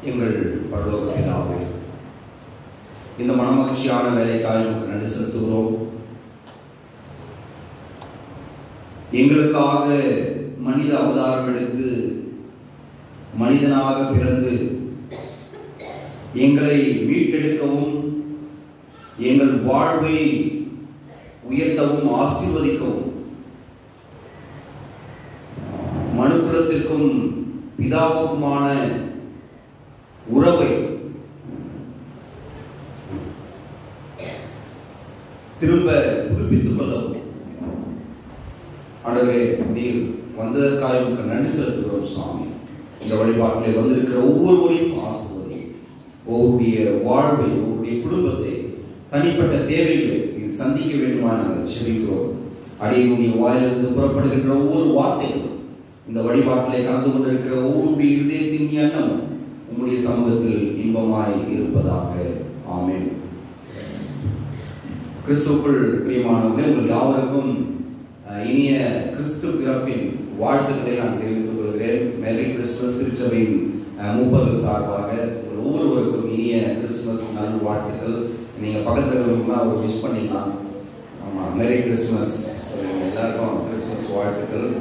எங்கள் பரலோக பிதாவே, இந்த மனமகிழ்ச்சியான வேலைக்காக நமக்கு நன்றி செலுத்துகிறோம். எங்களுக்காக மனித அவதாரம் எடுத்து மனிதனாக பிறந்து எங்களை மீட்டெடுக்கவும், எங்கள் வாழ்வை உயர்த்தவும், ஆசீர்வதிக்கவும், மனுக்குலத்திற்கும் பிதாவுக்குமான உறவை திரும்ப புதுப்பித்துக் கொள்ளவும் ஆண்டவரே, நீர் வந்ததற்காக உங்களுக்கு நன்றி செலுத்துகிறோம் சுவாமி. இந்த வழிபாட்டில் வந்திருக்கிற ஒவ்வொருவரையும் ஆசீர்வதி, ஒவ்வொருடைய வாழ்வை, ஒவ்வொருடைய குடும்பத்தை, தனிப்பட்ட தேவைகளை நீர் சந்திக்க வேண்டுமா நாங்கள் செபிக்கிறோம். அடியனுடைய வாயிலிருந்து புறப்படுகின்ற ஒவ்வொரு வார்த்தைகளும் இந்த வழிபாட்டிலே கலந்து கொண்டிருக்கிற ஒவ்வொருடைய இதயத்தின் எண்ணமும் உம்முடைய சமூகத்தில் இன்பமாய் இருப்பதாக. ஆமென். கிறிஸ்துவுக்குள் பிரியமானவர்களே, உங்கள் யாவருக்கும் இனிய கிறிஸ்து பிறப்பின் வாழ்த்துக்களை நான் தெரிவித்துக் கொள்கிறேன். மேரி கிறிஸ்துமஸ் திருச்சபையின் மூப்பர்கள் சார்பாக உங்கள் ஒவ்வொருவருக்கும் இனிய கிறிஸ்துமஸ் நல் வாழ்த்துக்கள். நீங்கள் பக்கத்தில் இருக்கணும்னா ஒரு விஷ் பண்ணிடலாம். ஆமாம், மேரி கிறிஸ்துமஸ். எல்லாருக்கும் கிறிஸ்துமஸ் வாழ்த்துக்கள்.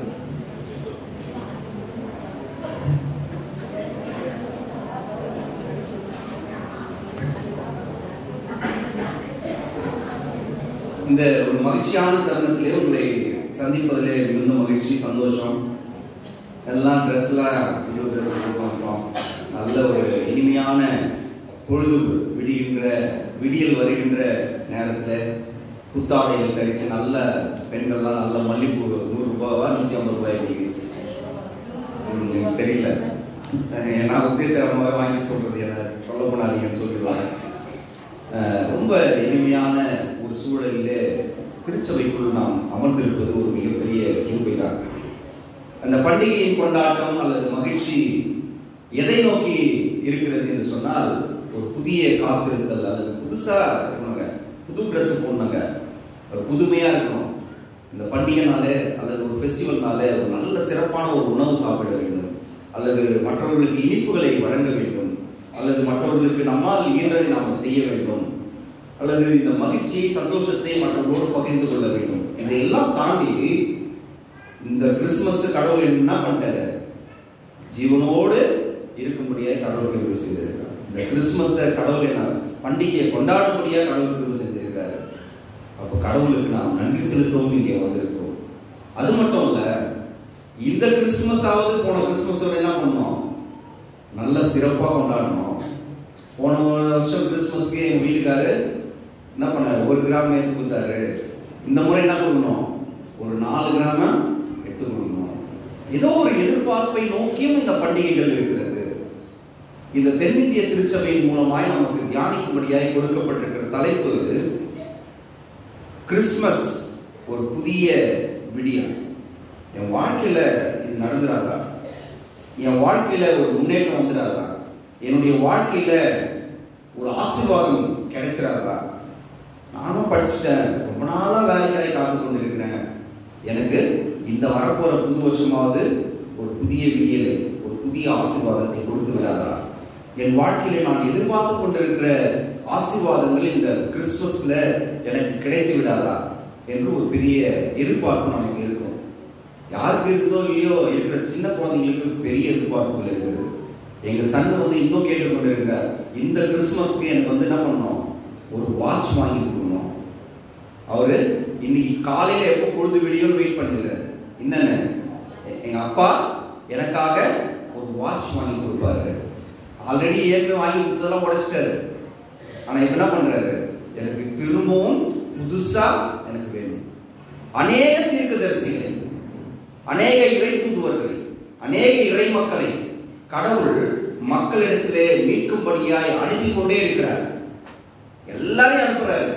இந்த ஒரு மகிழ்ச்சியான தருணத்திலே உங்களை சந்திப்பதிலே மிகுந்த மகிழ்ச்சி, சந்தோஷம். எல்லாம் ட்ரெஸ்லாம் புது ட்ரெஸ் பண்ணுறோம். நல்ல ஒரு இனிமையான பொழுது விடியல் வருகின்ற நேரத்தில் புத்தாடைகள் கிடைத்து நல்ல பெண்கள்லாம் நல்ல மல்லிப்பூ 100 ரூபாவா 150 ரூபாய்க்கு எனக்கு தெரியல, ஏன்னா உத்தேசமாக வாங்கி சொல்றது என்ன சொல்ல போனாதீங்கன்னு சொல்லிடுவாங்க. ரொம்ப இனிமையான ஒரு சூழலிலே திருச்சபைக்குள் நாம் அமர்ந்திருப்பது ஒரு மிகப்பெரிய கிருபை தான். அந்த பண்டிகையின் கொண்டாட்டம் அல்லது மகிழ்ச்சி எதை நோக்கி இருக்கிறது என்று சொன்னால், ஒரு புதிய காத்திருத்தல் அல்லது புதுசா இருக்கணுங்க, புது ட்ரெஸ் போடணுங்க, ஒரு புதுமையா இருக்கணும். இந்த பண்டிகைனாலே அல்லது ஒரு ஃபெஸ்டிவல்னாலே ஒரு நல்ல சிறப்பான ஒரு உணவு சாப்பிட வேண்டும், அல்லது மற்றவர்களுக்கு இனிப்புகளை வழங்க வேண்டும், அல்லது மற்றவர்களுக்கு நம்மால் இயன்றதை நாம் செய்ய வேண்டும், அல்லது இந்த மகிழ்ச்சியை, சந்தோஷத்தை மற்றவர்களோடு பகிர்ந்து கொள்ள வேண்டும். இதையெல்லாம் தாண்டி இந்த கிறிஸ்துமஸ் கடவுள் என்ன பண்ணிட்டாரு? ஜீவனோடு இருக்கும்படியாக கடவுள் கிருபை செய்திருக்கிறார். இந்த கிறிஸ்துமஸ் கடவுள் என்ன பண்டிகையை கொண்டாடும்படியாக கடவுள் கிருபை செஞ்சிருக்கிறாரு. அப்போ கடவுளுக்கு நாம் நன்றி செலுத்தவும் இங்கே வந்திருக்கிறோம். அது மட்டும் இல்ல, இந்த கிறிஸ்துமஸாவது போன கிறிஸ்துமஸோட என்ன பண்ணோம்? நல்ல சிறப்பாக கொண்டாடணும். போன வருஷம் கிறிஸ்துமஸ்க்கு எங்கள் வீட்டுக்காரு என்ன பண்ணாரு? 1 கிராம் எடுத்து கொடுத்தாரு. இந்த முறை என்ன கொடுக்கணும்? ஒரு 4 கிராம எடுத்து கொடுக்கணும். ஏதோ ஒரு எதிர்பார்ப்பை நோக்கியும் இந்த பண்டிகைகள் இருக்கிறது. இந்த தென்னிந்திய திருச்சபையின் மூலமாய் நமக்கு தியானிக்கும்படியாய் கொடுக்கப்பட்டிருக்கிற தலைப்பு கிறிஸ்துமஸ், ஒரு புதிய விடியல். என் வாழ்க்கையில இது நடந்துடாதா? என் வாழ்க்கையில ஒரு முன்னேற்றம் வந்துடாதா? என்னுடைய வாழ்க்கையில ஒரு ஆசீர்வாதம் கிடைச்சிடாதா? நானும் படிச்சுட்டேன், ரொம்ப நாளா வேலைக்காய் காத்து கொண்டு இருக்கிறேன், எனக்கு இந்த வரப்போற புது வருஷமாவது ஒரு புதிய விடியலை, ஒரு புதிய ஆசீர்வாதத்தை கொடுத்து விடாதா? என் வாழ்க்கையில நான் எதிர்பார்த்து கொண்டிருக்கிற ஆசீர்வாதங்கள் இந்த கிறிஸ்துமஸ்ல எனக்கு கிடைத்து விடாதா என்று ஒரு பெரிய எதிர்பார்ப்பு நமக்கு இருக்கும். யாருக்கு இருக்குதோ இல்லையோ, இருக்கிற சின்ன குழந்தைங்களுக்கு பெரிய எதிர்பார்ப்புகள் இருக்குது. எங்க சன் இன்னும் கேட்டுக்கொண்டு இருக்கிறார், இந்த கிறிஸ்துமஸ்க்கு எனக்கு என்ன பண்ணணும்? ஒரு வாட்ச் வாங்கி கொடுக்கணும். அவரு இன்னைக்கு காலையில எப்போ பொழுது விடியும் வெயிட் பண்ணுகிறார். என்னன்னு, எங்க அப்பா எனக்காக ஒரு வாட்ச் வாங்கி கொடுப்பாரு. ஆல்ரெடி ஏற்கனவே வாங்கி கொடுத்ததெல்லாம் உடைச்சிட்டாரு. ஆனா இப்ப என்ன பண்றாரு? எனக்கு திரும்பவும் புதுசா எனக்கு வேணும். அநேக தீர்க்கதரிசிகளை, அநேக இறை தூதுவர்களை, அநேக இறை மக்களை கடவுள் மக்களிடத்திலே மீட்கும்படியாய் அனுப்பி கொண்டே இருக்கிறார். எல்லாரையும் அனுப்புறாரு.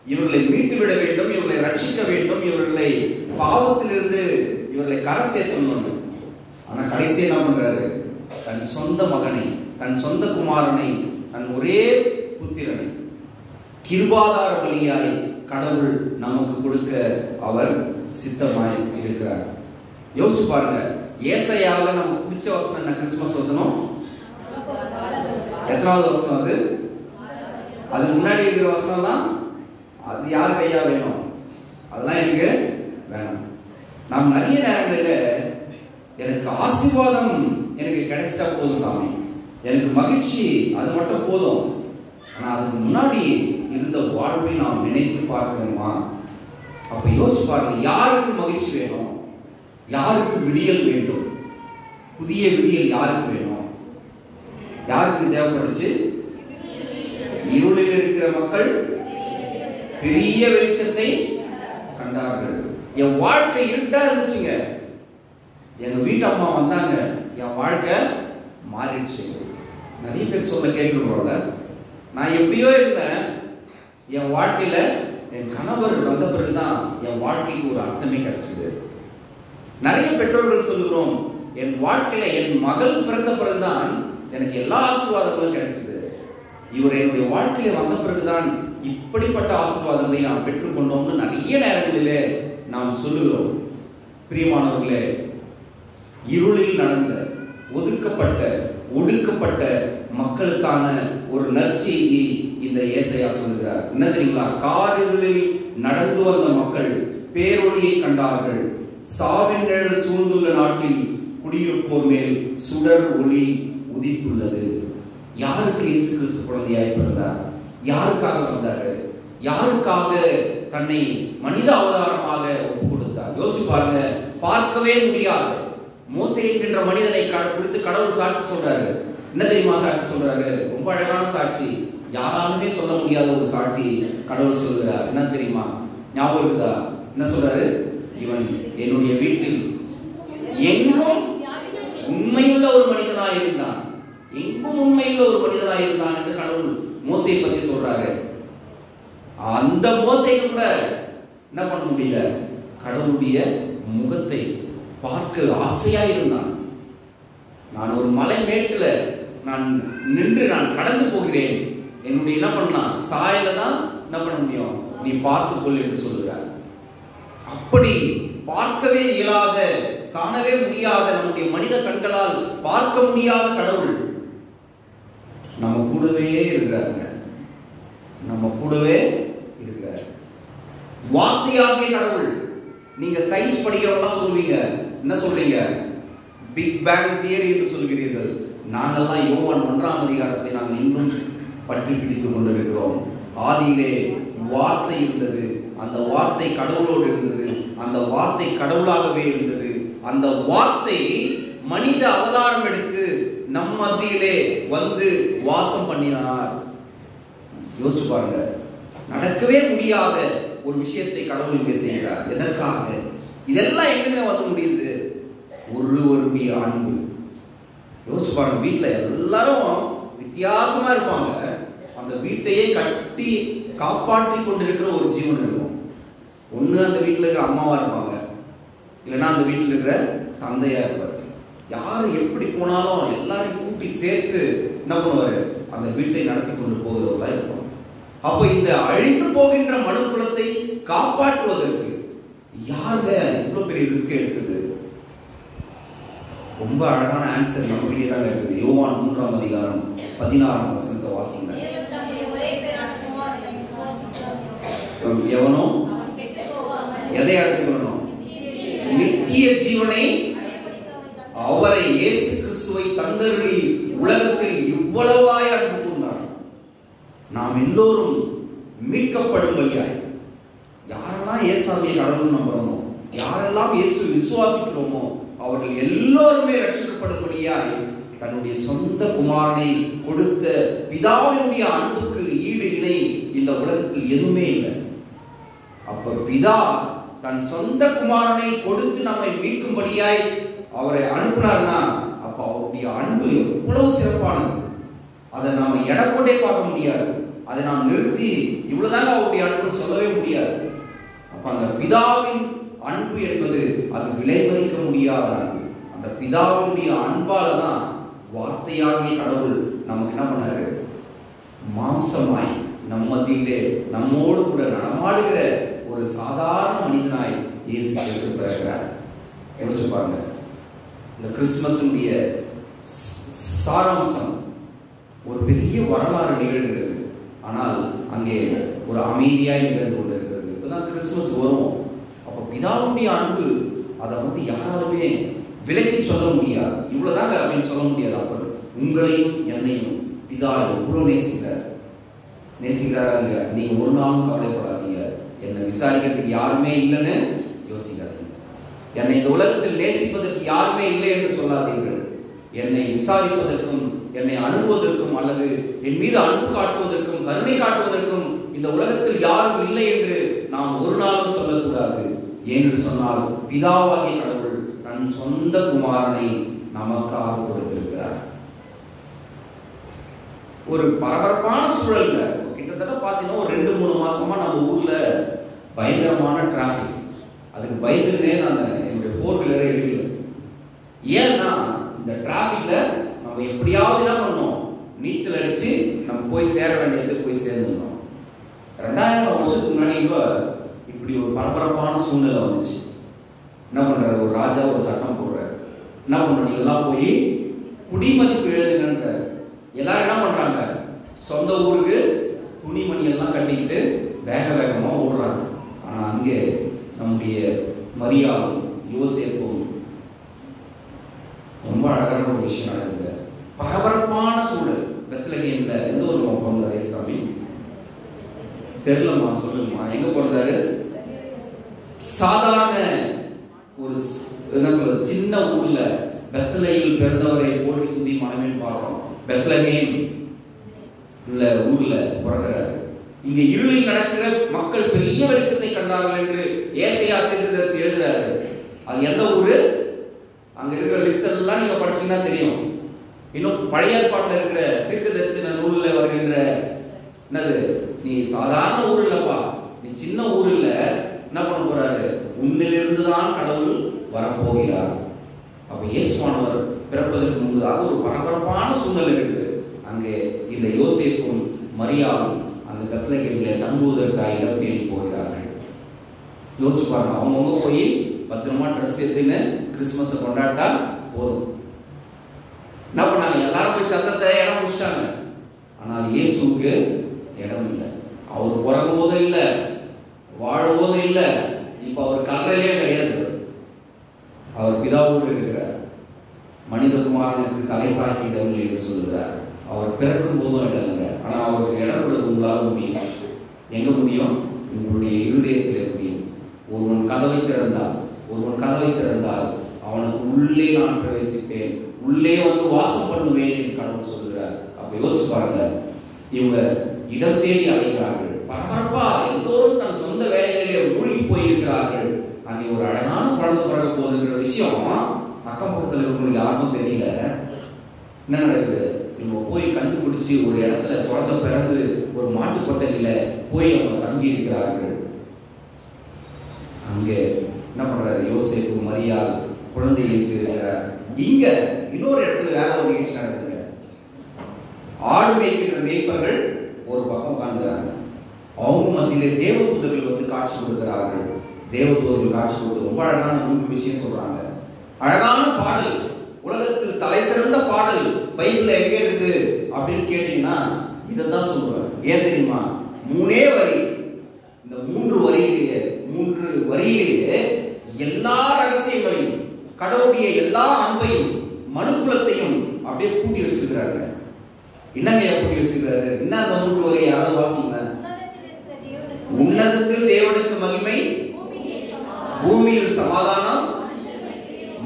இவர்களை மீட்டு விட வேண்டும், இவர்களை ரட்சிக்க வேண்டும், இவர்களை பாவத்திலிருந்து இவர்களை கரை சேர்க்கணும். ஆனா கடைசி என்ன பண்றாரு? தன் சொந்த மகனை, தன் சொந்த குமாரனை, தன் ஒரே புத்திரனை கிருபாதார பலியாய் கடவுள் நமக்கு கொடுக்க அவர் சித்தமாய் இருக்கிறார். யோசிச்சு பாருங்க, ஏசாயாவில் நமக்கு பிடிச்ச வசனம் என்ன? கிறிஸ்துமஸ் வசனம் எத்தனாவது வசனம் அது? அது முன்னாடி இருக்கிற வசனம்லாம் அது யார் கையா வேணும்? அதெல்லாம் எனக்கு வேணும். நாம் நிறைய நேரங்களில் எனக்கு ஆசீர்வாதம் எனக்கு கிடைச்சா போதும் சாமி, எனக்கு மகிழ்ச்சி அது மட்டும் போதும், ஆனால் அதுக்கு முன்னாடி இருந்த வாழ்வை நாம் நினைத்து பார்க்கணுமா? அப்ப யோசிச்சு பாருங்க, யாருக்கு மகிழ்ச்சி வேணும்? யாருக்கு விடியல் வேண்டும்? புதிய விடியல் யாருக்கு வேணும்? யாருக்கு தேவைப்பட்டுச்சு? இருளில் இருக்கிற மக்கள் பெரிய வெளிச்சத்தை கண்டார்கள். என் வாழ்க்கை இருட்டா இருந்துச்சுங்க, எங்க வீட்டு அம்மா வந்தாங்க, என் வாழ்க்கை மாறிடுச்சு. நிறைய பேர் சொல்ல கேட்கிறோம்ல, நான் எப்படியோ இருந்தேன், என் வாழ்க்கையில என் கணவர் வந்த பிறகுதான் என் வாழ்க்கைக்கு ஒரு அர்த்தமே கிடைச்சது. நிறைய பெற்றோர்கள் சொல்லுகிறோம், என் வாழ்க்கையில என் மகள் பிறந்த பிறகுதான் எனக்கு எல்லா ஆசீர்வாதங்களும் கிடைச்சது. இவர் என்னுடைய வாழ்க்கையில வந்த பிறகுதான் இப்படிப்பட்ட ஆசீர்வாதங்களை நாம் பெற்றுக்கொண்டோம்னு நிறைய நேரங்களிலே நாம் சொல்லுகிறோம். பிரியமானவர்களே, இருளில் நடந்த ஒதுக்கப்பட்ட ஒடுக்கப்பட்ட மக்களுக்கான ஒரு நற்செய்தி இந்த ஏசாயா சொல்கிறார். என்ன தெரியுங்களா? காரிருளில் நடந்து வந்த மக்கள் பேரொளியை கண்டார்கள். சாவின் நிழல் சூழ்ந்துள்ள நாட்டில் குடியிருப்போர் மேல் சுடர் ஒளி உதித்துள்ளது. யாருக்கு இயேசு கிறிஸ்து குழந்தையாய் பிறந்தார்? யாருக்காக வந்தாரு? யாருக்காக தன்னை மனித அவதாரமாக ஒப்பு கொடுத்தார்? யோசிச்சு பாருங்க. பார்க்கவே முடியாது மோசே என்கின்ற மனிதனை குறித்து கடவுள் சாட்சி சொல்றாரு. என்ன தெரியுமா சாட்சி சொல்றாரு? ரொம்ப அழகான சாட்சி, யாராலுமே சொல்ல முடியாத ஒரு சாட்சி கடவுள் சொல்கிறார். என்ன தெரியுமா? ஞாபகம் இருக்குதா? என்ன சொல்றாரு? இவன் என்னுடைய வீட்டில் எங்கும் உண்மையுள்ள ஒரு மனிதனாய் இருந்தான், எங்கும் உண்மையுள்ள ஒரு மனிதனாய் இருந்தான் என்று கடவுள் மோசையை பத்தி சொல்றாரு. அந்த மோசையை கூட என்ன பண்ண முடியல, கடவுளுடைய முகத்தை பார்க்க ஆசையா இருந்தான். நான் ஒரு மலை மேட்டுல நான் நின்று நான் கடந்து போகிறேன், என்னுடைய என்ன பண்ணலாம் சாயல தான் என்ன பண்ண முடியும், நீ பார்த்துக்கொள் என்று சொல்லுகிறார். அப்படி பார்க்கவே இயலாத, காணவே முடியாத, நம்முடைய மனித கண்களால் பார்க்க முடியாத கடவுள் நம்ம கூடவே இருக்கிறாங்க. நம்ம கூடவே இருக்கிறார். வார்த்தையாகிய கடவுள். நீங்க சயின்ஸ் படிக்கிறவங்களாம் சொல்லுவீங்க, என்ன சொல்றீங்க? பிக் பேங் தியரி என்று சொல்கிறீர்கள். நாங்கள்லாம் யோவான் 1ஆம் அதிகாரத்தை நாங்கள் இன்னும் பற்றி பிடித்துக் கொண்டிருக்கிறோம். ஆதியிலே வார்த்தை இருந்தது, அந்த வார்த்தை கடவுளோடு இருந்தது, அந்த வார்த்தை கடவுளாகவே இருந்தது. அந்த வார்த்தை மனித அவதாரம் எடுத்து நம் மத்தியிலே வந்து வாசம் பண்ணினார். யோசிச்சு பாருங்க, நடக்கவே முடியாத ஒரு விஷயத்தை கடவுள் இங்கே செய்கிறார். எதற்காக? இதெல்லாம் எங்கேயுமே வந்து முடியுது? ஒருவருடைய அன்பு. யோசிச்சு பாருங்க, வீட்டில் எல்லாரும் வித்தியாசமா இருப்பாங்க, அந்த வீட்டையே கட்டி காப்பாற்றி கொண்டிருக்கிற ஒரு ஜீவன் இருக்கும். ஒன்று அந்த வீட்டில் இருக்கிற அம்மாவா இருப்பாங்க, இல்லைன்னா அந்த வீட்டில் இருக்கிற தந்தையா இருப்பார். யார் எப்படி போனாலும் எல்லாரையும் கூட்டி சேர்த்து என்ன பண்ணுவாரு, அந்த வீட்டை நடத்தி கொண்டு போகிறவர்களா இருப்பாங்க. அப்போ இந்த அழிந்து போகின்ற மனு குலத்தை காப்பாற்றுவதற்கு யாருங்க இவ்வளவு பெரிய ரிஸ்க் எடுத்தது? ரொம்ப அழகான ஆன்சர் நம்ம கிட்டே தான் இருக்குது. யோவான் 3ஆம் அதிகாரம் 16ஆம் வசனத்தை வாசிங்க. எவனோ எதை அடைந்துள்ளனோ நித்திய ஜீவனை அவரை இயேசு கிறிஸ்துவை தந்தருளி உலகத்தில் இவ்வளவாய் அன்பு கூர்ந்தார். நாம் எல்லோரும் மீட்கப்படும்படியாய், யாரெல்லாம் இயேசுவை கடவுள் நம்புறோமோ, யாரெல்லாம் இயேசு விசுவாசிக்கிறோமோ, அவர்கள் எல்லோருமே ரட்சிக்கப்படும்படியாய் தன்னுடைய சொந்த குமாரனை கொடுத்த பிதாவினுடைய அன்புக்கு ஈடு இணை இந்த உலகத்தில் எதுவுமே இல்லை. அப்ப பிதா தன் சொந்த குமாரனை கொடுத்து நம்மை மீட்கும்படியாய் அவரை அனுப்பினார்னா, அப்ப அவருடைய அன்பு எவ்வளவு சிறப்பானது. அதை நாம எடை போட்டே பார்க்க முடியாது. அதை நாம் நிறுத்தி இவ்வளவுதாங்க அவருடைய அன்புன்னு சொல்லவே முடியாது. அப்ப அந்த பிதாவின் அன்பு என்பது அது விலை மதிக்க முடியாத அன்பு. அந்த பிதாவினுடைய அன்பால தான் வார்த்தையாகிய கடவுள் நமக்கு என்ன பண்ணாரு, மாம்சமாய் நம் மத்தியிலே நம்மோடு கூட நடமாடுகிற ஒரு சாதாரண மனிதனாய் இயேசு கிறிஸ்து பிறக்கிறார். யோசிச்சு பாருங்க, இந்த கிறிஸ்துமஸுடைய சாராம்சம் ஒரு பெரிய வரலாறு நிகழ்கிறது. ஆனால் அங்கே ஒரு அமைதியாய் நிகழ்ந்து கொண்டிருக்கிறது. இப்பதான் கிறிஸ்துமஸ் வரும். அப்போ பிதாவுடைய அன்பு அதை யாராலுமே விலக்கி சொல்ல முடியாது. இவ்வளவுதாங்க அப்படின்னு சொல்ல முடியாது. அப்போ உங்களையும் என்னையும் பிதா எவ்வளவு நேசிக்கிறாரா இல்லையா? நீங்க ஒரு நாளும் கவலைப்படாதீங்க. என்னை விசாரிக்கிறதுக்கு யாருமே இல்லைன்னு யோசிக்காதீங்க. என்னை இந்த உலகத்தில் நேசிப்பதற்கு யாருமே இல்லை என்று சொல்லாதீர்கள். என்னை விசாரிப்பதற்கும் என்னை அணுகுவதற்கும் அல்லது என் மீது அன்பு காட்டுவதற்கும் கருணை காட்டுவதற்கும் இந்த உலகத்தில் யாரும் இல்லை என்று நாம் ஒரு நாளும் சொல்லக்கூடாது. ஏனென்று சொன்னால் பிதாவாகிய கடவுள் தன் சொந்த குமாரனை நமக்காக கொடுத்திருக்கிறார். ஒரு பரபரப்பான சூழல்ல கிட்டத்தட்ட பார்த்தீங்கன்னா ஒரு 2-3 மாசமா நம்ம ஊர்ல பயங்கரமான டிராபிக். அதுக்கு பயந்துட்டே நான் என்னுடைய 4 வீலரை எடுக்கல. ஏன்னா இந்த டிராபிக்ல நம்ம எப்படியாவது என்ன பண்ணோம், நீச்சல் அடிச்சு நம்ம போய் சேர வேண்டியது போய் சேர்ந்துடணும். 2000 வருஷத்துக்கு முன்னாடி இப்படி ஒரு பரபரப்பான சூழ்நிலை வந்துச்சு. என்ன பண்றாரு, ஒரு ராஜா ஒரு சட்டம் போடுறாரு. என்ன பண்ணணும், நீங்க எல்லாம் போய் குடிமதிப்பு எழுதுங்கன்ற. எல்லாரும் என்ன பண்றாங்க, சொந்த ஊருக்கு துணிமணி எல்லாம் கட்டிக்கிட்டு வேக வேகமா ஓடுறாங்க. ஆனா அங்கே நம்முடைய மரியாளும் யோசேப்பும் ரொம்ப அழகான ஒரு விஷயம் நடக்குது. பரபரப்பான சூழல். பெத்லகேம்ல எந்த ஒரு பிறந்தாரு சாமி தெரியலமா, சொல்லுங்கம்மா, எங்க பிறந்தாரு? சாதாரண ஒரு என்ன சொல்றது சின்ன ஊர்ல பெத்லகேமில் பிறந்தவரை போற்றி துதி மனமேல் பார்க்கிறோம். பெத்லகேம் ஊர்ல பிறக்கிறாரு. இங்க இருளில் நடக்கிற மக்கள் பெரிய வெளிச்சத்தை கண்டார்கள் என்று ஏசாயா தீர்க்கதரிசி எழுதுறாரு. அது எந்த ஊரு? அங்க இருக்கிற லிஸ்ட் எல்லாம் நீங்க படிச்சீங்கன்னா தெரியும். இன்னும் பழைய ஏற்பாட்டில் இருக்கிற தீர்க்கதரிசன நூல்ல வருகின்ற என்னது, நீ சாதாரண ஊர் இல்லப்பா, நீ சின்ன ஊர் இல்ல, என்ன பண்ண போறாரு, உன்னிலிருந்து தான் கடவுள் வரப்போகிறார். அப்ப இயேசுவானவர் பிறப்பதற்கு முன்பதாக ஒரு பரபரப்பான சூழ்நிலை இருக்குது. அங்கே இந்த யோசேப்பும் மரியாளும் அந்த பெத்லகேமிலே தங்குவதற்காக இடம் தேடி போகிறார்கள். யோசிச்சு பாருங்க, அவங்கவுங்க போய் பத்திரமா ட்ரெஸ் எடுத்துன்னு கிறிஸ்துமஸை கொண்டாட்டா போதும். என்ன பண்ணாங்க, எல்லாரும் போய் சத்தத்தை இடம் முடிச்சிட்டாங்க. ஆனால் இயேசுக்கு இடம் இல்லை. அவர் பிறக்கும் போதும் இல்லை, வாழும் போதும் இல்லை, இப்ப அவர் கல்லறையிலே கிடையாது. அவர் பிதாவோடு இருக்கிறார். மனிதகுமாரனுக்கு தலை சாய்க்க இடமில்லை என்று சொல்கிறார். அவர் பிறக்கும் போதும் இடம் இல்லைங்க. ஆனா அவருக்கு இடம் கொடுக்க உங்களால முடியும். எங்க முடியும்? உங்களுடைய இருதயத்திலே முடியும். ஒருவன் கதவை திறந்தால் அவனுக்கு உள்ளே நான் பிரவேசிப்பேன், உள்ளே வாசம் பண்ணுவேன் என்று கடவுள் சொல்கிறார். அப்ப யோசிச்சு பாருங்க, இவங்க இடம் தேடி அலைகிறார்கள். பரபரப்பா எல்லோரும் தன் சொந்த வேலைகளிலே மூழ்கி போயிருக்கிறார்கள். அங்கே ஒரு அழகான குழந்தை பிறக்க போகுதுன்ற விஷயம் அக்கம் பக்கத்தில் இவங்களுக்கு யாருக்கும் தெரியல. என்ன நடக்குது, இவங்க போய் கண்டுபிடிச்சு ஒரு இடத்துல குழந்தை பிறந்து ஒரு மாட்டு கொட்டையில போய் அவங்க தங்கி இருக்கிறார்கள். அங்கே என்ன பண்றாரு, யோசேப்பு மரியாள் குழந்தையை இருக்கிறார். இங்க இன்னொரு இடத்துல வேற ஒரு நிகழ்ச்சி நடக்குதுங்க. ஆடு மேய்க்கின்ற மேய்ப்பர்கள் ஒரு பக்கம் உட்கார்ந்துக்கிறாங்க. அவங்க மத்தியிலே தேவதூதர்கள் காட்சி கொடுக்கிறார்கள். தேவதூதர்கள் காட்சி கொடுத்து ரொம்ப அழகான 3 விஷயம் சொல்றாங்க. அழகான பாடல், உலகத்தில் தலை சிறந்த பாடல் பைபிள்ல எங்க இருக்குது அப்படின்னு கேட்டீங்கன்னா இதைதான் சொல்றேன். ஏன் தெரியுமா? 3 வரி. இந்த 3 வரியிலேயே எல்லா ரகசியங்களையும், கடவுளுடைய எல்லா அன்பையும், மனுக்குலத்தையும் அப்படியே கூட்டி வச்சிருக்கிறாங்க. என்னங்க கூட்டி வச்சிருக்கிறாரு? என்ன அந்த 3 வரி யாராவது வாசிங்க. உன்னதத்தில் தேவனுக்கு மகிமை, பூமியில் சமாதானம்,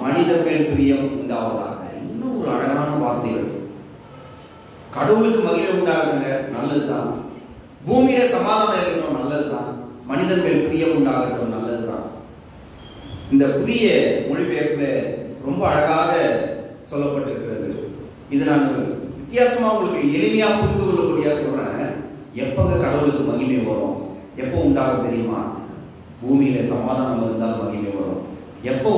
மனிதர் மேல் பிரியம் உண்டாவதாக. இன்னும் ஒரு அழகான வார்த்தைகள். கடவுளுக்கு மகிமை உண்டாகுங்க, நல்லதுதான். பூமியில சமாதானம் இருக்கட்டும், நல்லதுதான். மனிதர் மேல் பிரியம் உண்டாகட்டும், நல்லதுதான். இந்த புதிய மொழிபெயர்ப்புல ரொம்ப அழகாக சொல்லப்பட்டிருக்கிறது. இது நான் வித்தியாசமா உங்களுக்கு எளிமையா புரிந்து கொள்ளக்கூடிய சொல்றேன். எப்பங்க கடவுளுக்கு மகிமை வரும், எப்போ உண்டாகும் தெரியுமா? பூமியில சமாதானம் இருந்தால் மகிமை வரும். எப்போ